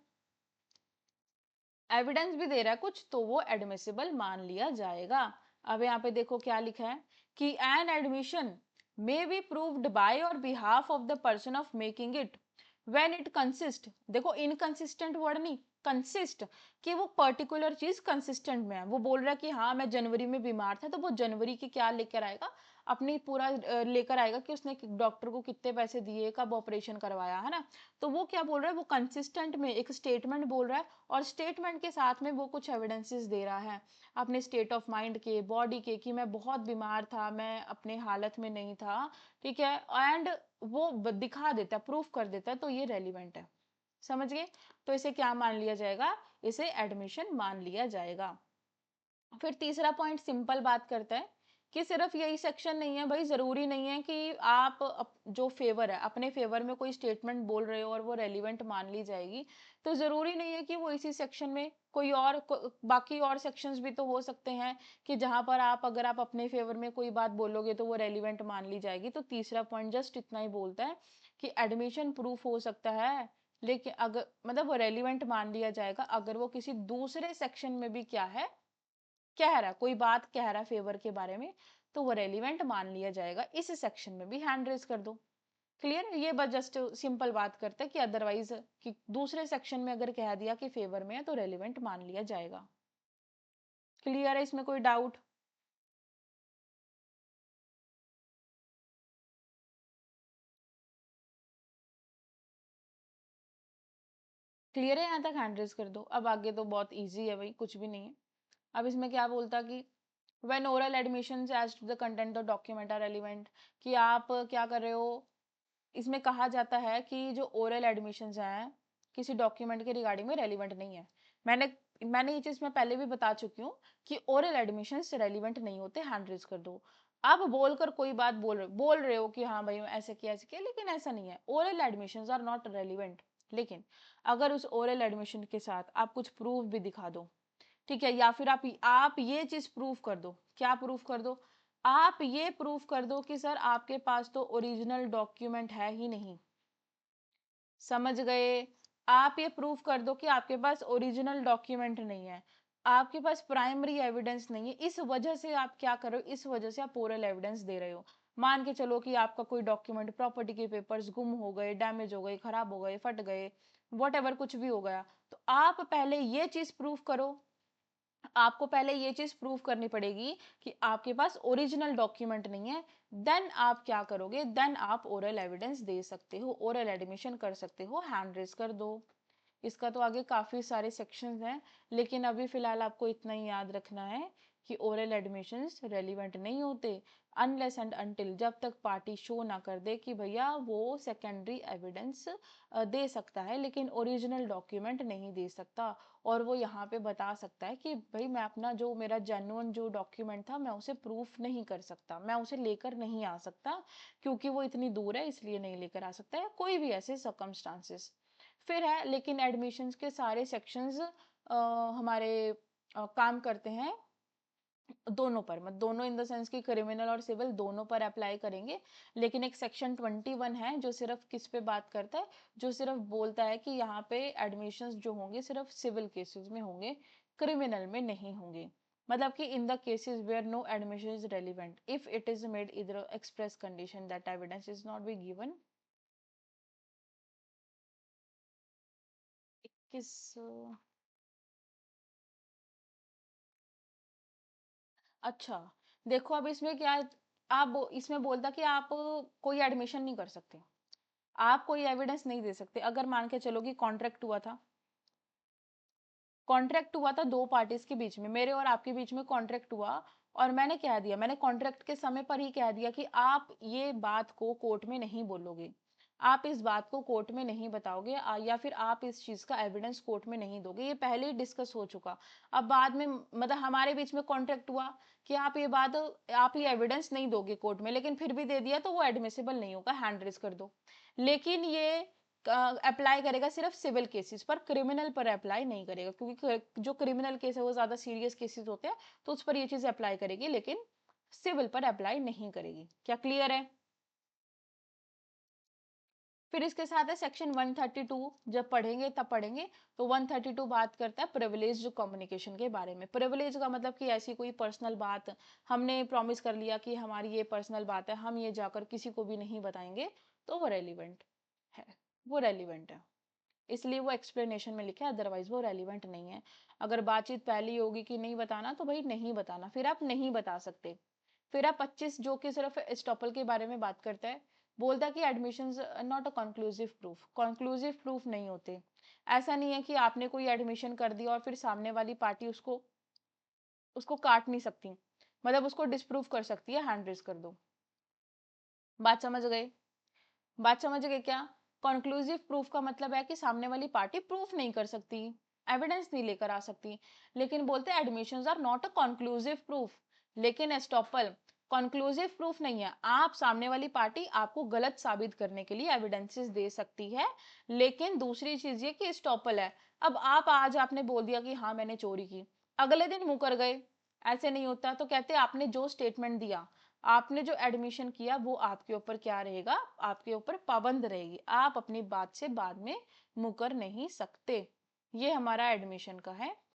एविडेंस भी दे रहा है कुछ, तो वो एडमिसिबल मान लिया जाएगा। अब यहाँ पे देखो क्या लिखा है कि an admission may be proved by or behalf of the person of making it when it consist, देखो इनकंसिस्टेंट वर्ड नहीं, कंसिस्ट, कि वो पर्टिकुलर चीज कंसिस्टेंट में है। वो बोल रहा है कि हाँ मैं जनवरी में बीमार था, तो वो जनवरी की क्या लेकर आएगा, अपनी पूरा लेकर आएगा कि उसने डॉक्टर को कितने पैसे दिए, कब ऑपरेशन करवाया, है ना। तो वो क्या बोल रहा है, वो कंसिस्टेंट में एक स्टेटमेंट बोल रहा है, और स्टेटमेंट के साथ में वो कुछ एविडेंसेस दे रहा है अपने स्टेट ऑफ माइंड के, बॉडी के, कि मैं बहुत बीमार था, मैं अपने हालत में नहीं था, ठीक है, एंड वो दिखा देता है, प्रूफ कर देता है, तो ये रेलिवेंट है। समझ गए, तो इसे क्या मान लिया जाएगा, इसे एडमिशन मान लिया जाएगा। फिर तीसरा पॉइंट सिंपल बात करता है कि सिर्फ यही सेक्शन नहीं है भाई, जरूरी नहीं है कि आप जो फेवर है, अपने फेवर में कोई स्टेटमेंट बोल रहे हो और वो रेलिवेंट मान ली जाएगी, तो जरूरी नहीं है कि वो इसी सेक्शन में, कोई और बाकी और सेक्शंस भी तो हो सकते हैं कि जहां पर आप, अगर आप अपने फेवर में कोई बात बोलोगे तो वो रेलिवेंट मान ली जाएगी। तो तीसरा पॉइंट जस्ट इतना ही बोलता है कि एडमिशन प्रूफ हो सकता है, लेकिन अगर मतलब वो रेलिवेंट मान लिया जाएगा अगर वो किसी दूसरे सेक्शन में भी क्या है, कह रहा है, कोई बात कह रहा है फेवर के बारे में, तो वो रेलिवेंट मान लिया जाएगा, इस सेक्शन में भी हैंड रेज कर दो। क्लियर, ये बस जस्ट सिंपल बात करते हैं कि अदरवाइज कि दूसरे सेक्शन में अगर कह दिया कि फेवर में है तो रेलिवेंट मान लिया जाएगा। क्लियर है, इसमें कोई डाउट, क्लियर है, यहाँ तक हैंड रेज कर दो। अब आगे तो बहुत ईजी है भाई, कुछ भी नहीं है। अब इसमें क्या बोलता कि when oral admissions as to the content of document are relevant, कि आप क्या कर रहे हो, इसमें कहा जाता है कि जो ओरल एडमिशंस हैं किसी डॉक्यूमेंट के रिगार्डिंग में रेलिवेंट नहीं है। मैंने मैंने ये चीज मैं पहले भी बता चुकी हूँ कि ओरल एडमिशंस रेलिवेंट नहीं होते, हैंड रेज कर दो। आप बोलकर कोई बात बोल रहे हो कि हाँ भाई ऐसे किया, लेकिन ऐसा नहीं है, oral admissions are not relevant. लेकिन अगर उस ओरल एडमिशन के साथ आप कुछ प्रूफ भी दिखा दो, ठीक है, या फिर आप ये चीज प्रूफ कर दो, क्या प्रूफ कर दो, आप ये प्रूफ कर दो कि सर आपके पास तो ओरिजिनल डॉक्यूमेंट है ही नहीं। समझ गए, आप ये प्रूफ कर दो कि आपके पास ओरिजिनल डॉक्यूमेंट नहीं है, आपके पास प्राइमरी एविडेंस नहीं है, इस वजह से आप क्या कर रहे हो, इस वजह से आप ओरल एविडेंस दे रहे हो। मान के चलो कि आपका कोई डॉक्यूमेंट, प्रॉपर्टी के पेपर्स गुम हो गए, डैमेज हो गए, खराब हो गए, फट गए, वट कुछ भी हो गया, तो आप पहले ये चीज प्रूफ करो आपको पहले ये चीज प्रूव करनी पड़ेगी कि आपके पास ओरिजिनल डॉक्यूमेंट नहीं है। देन आप क्या करोगे, देन आप ओरल एविडेंस दे सकते हो, ओरल एडमिशन कर सकते हो, हैंड रेज कर दो। इसका तो आगे काफी सारे सेक्शंस हैं, लेकिन अभी फिलहाल आपको इतना ही याद रखना है कि ओरल एडमिशंस रेलिवेंट नहीं होते अनलेस एंड अनटिल, जब तक पार्टी शो ना कर दे कि भैया वो सेकेंडरी एविडेंस दे सकता है लेकिन ओरिजिनल डॉक्यूमेंट नहीं दे सकता। और वो यहाँ पे बता सकता है कि भाई मैं अपना जो मेरा जेन्युइन जो डॉक्यूमेंट था मैं उसे प्रूफ नहीं कर सकता, मैं उसे लेकर नहीं आ सकता क्योंकि वो इतनी दूर है इसलिए नहीं लेकर आ सकता है, कोई भी ऐसे सर्कमस्टांसेस। फिर है, लेकिन एडमिशन्स के सारे सेक्शंस हमारे काम करते हैं दोनों पर, मतलब दोनों इन द सेंस कि क्रिमिनल और सिविल दोनों पर अप्लाई करेंगे। लेकिन एक सेक्शन 21 है जो सिर्फ किस पे बात करता है, जो सिर्फ बोलता है कि यहाँ पे एडमिशन्स जो होंगे सिर्फ सिविल केसेस में होंगे, क्रिमिनल में नहीं होंगे। मतलब कि in the cases where no admission is relevant if it is made either express condition that evidence is not be given. किस अच्छा, देखो अब इसमें क्या है, आप इसमें बोलता कि आप कोई एडमिशन नहीं कर सकते, आप कोई एविडेंस नहीं दे सकते। अगर मान के चलो कि कॉन्ट्रैक्ट हुआ था, कॉन्ट्रैक्ट हुआ था दो पार्टीज के बीच में, मेरे और आपके बीच में कॉन्ट्रैक्ट हुआ, और मैंने कह दिया, मैंने कॉन्ट्रैक्ट के समय पर ही कह दिया कि आप ये बात को कोर्ट में नहीं बोलोगे, आप इस बात को कोर्ट में नहीं बताओगे, या फिर आप इस चीज का एविडेंस कोर्ट में नहीं दोगे, ये पहले ही डिस्कस हो चुका। अब बाद में मतलब हमारे बीच में कॉन्ट्रैक्ट हुआ कि आप ये बात, आप ये एविडेंस नहीं दोगे कोर्ट में, लेकिन फिर भी दे दिया तो वो एडमिसिबल नहीं होगा, हैंड रेज कर दो। लेकिन ये अप्लाई करेगा सिर्फ सिविल केसेस पर, क्रिमिनल पर अप्लाई नहीं करेगा, क्योंकि जो क्रिमिनल केस है वो ज्यादा सीरियस केसेस होते हैं, तो उस पर ये चीज अप्लाई करेगी, लेकिन सिविल पर अप्लाई नहीं करेगी। क्या क्लियर है? फिर इसके साथ है सेक्शन 132, जब पढ़ेंगे तब पढ़ेंगे। तो 132 बात करता है प्रिविलेज्ड कम्युनिकेशन के बारे में। प्रिविलेज का मतलब कि ऐसी कोई पर्सनल बात हमने प्रॉमिस कर लिया कि हमारी ये पर्सनल बात है, हम ये जाकर किसी को भी नहीं बताएंगे, तो वो रेलिवेंट है, वो रेलिवेंट है, इसलिए वो एक्सप्लेनेशन में लिखा है, अदरवाइज वो रेलिवेंट नहीं है। अगर बातचीत पहली होगी कि नहीं बताना, तो भाई नहीं बताना, फिर आप नहीं बता सकते। फिर आप 25 जो कि सिर्फ एस्टॉपल के बारे में बात करता है, बोलता है कि admission not a conclusive proof, conclusive proof नहीं होते। ऐसा नहीं है कि आपने कोई एडमिशन कर दिया और फिर सामने वाली पार्टी उसको उसको काट नहीं सकती, मतलब उसको डिस्प्रूव कर सकती है, हैंड रेज कर दो। बात समझ गए? बात समझ गए क्या? कंक्लूसिव प्रूफ का मतलब है कि सामने वाली पार्टी प्रूफ नहीं कर सकती, एविडेंस नहीं लेकर आ सकती। लेकिन बोलते हैं admissions are not a conclusive proof. लेकिन एस्टॉपल कंक्लूसिव प्रूफ नहीं है, आप सामने वाली पार्टी आपको गलत साबित करने के लिए एविडेंसेस दे सकती है। लेकिन दूसरी चीज ये कि एस्टॉपल है। अब आप आज आपने बोल दिया कि हाँ मैंने चोरी की, अगले दिन मुकर गए, ऐसे नहीं होता, तो कहते हैं आपने जो स्टेटमेंट दिया, आपने जो एडमिशन किया, वो आपके ऊपर क्या रहेगा, आपके ऊपर पाबंद रहेगी, आप अपनी बात से बाद में मुकर नहीं सकते। ये हमारा एडमिशन का है।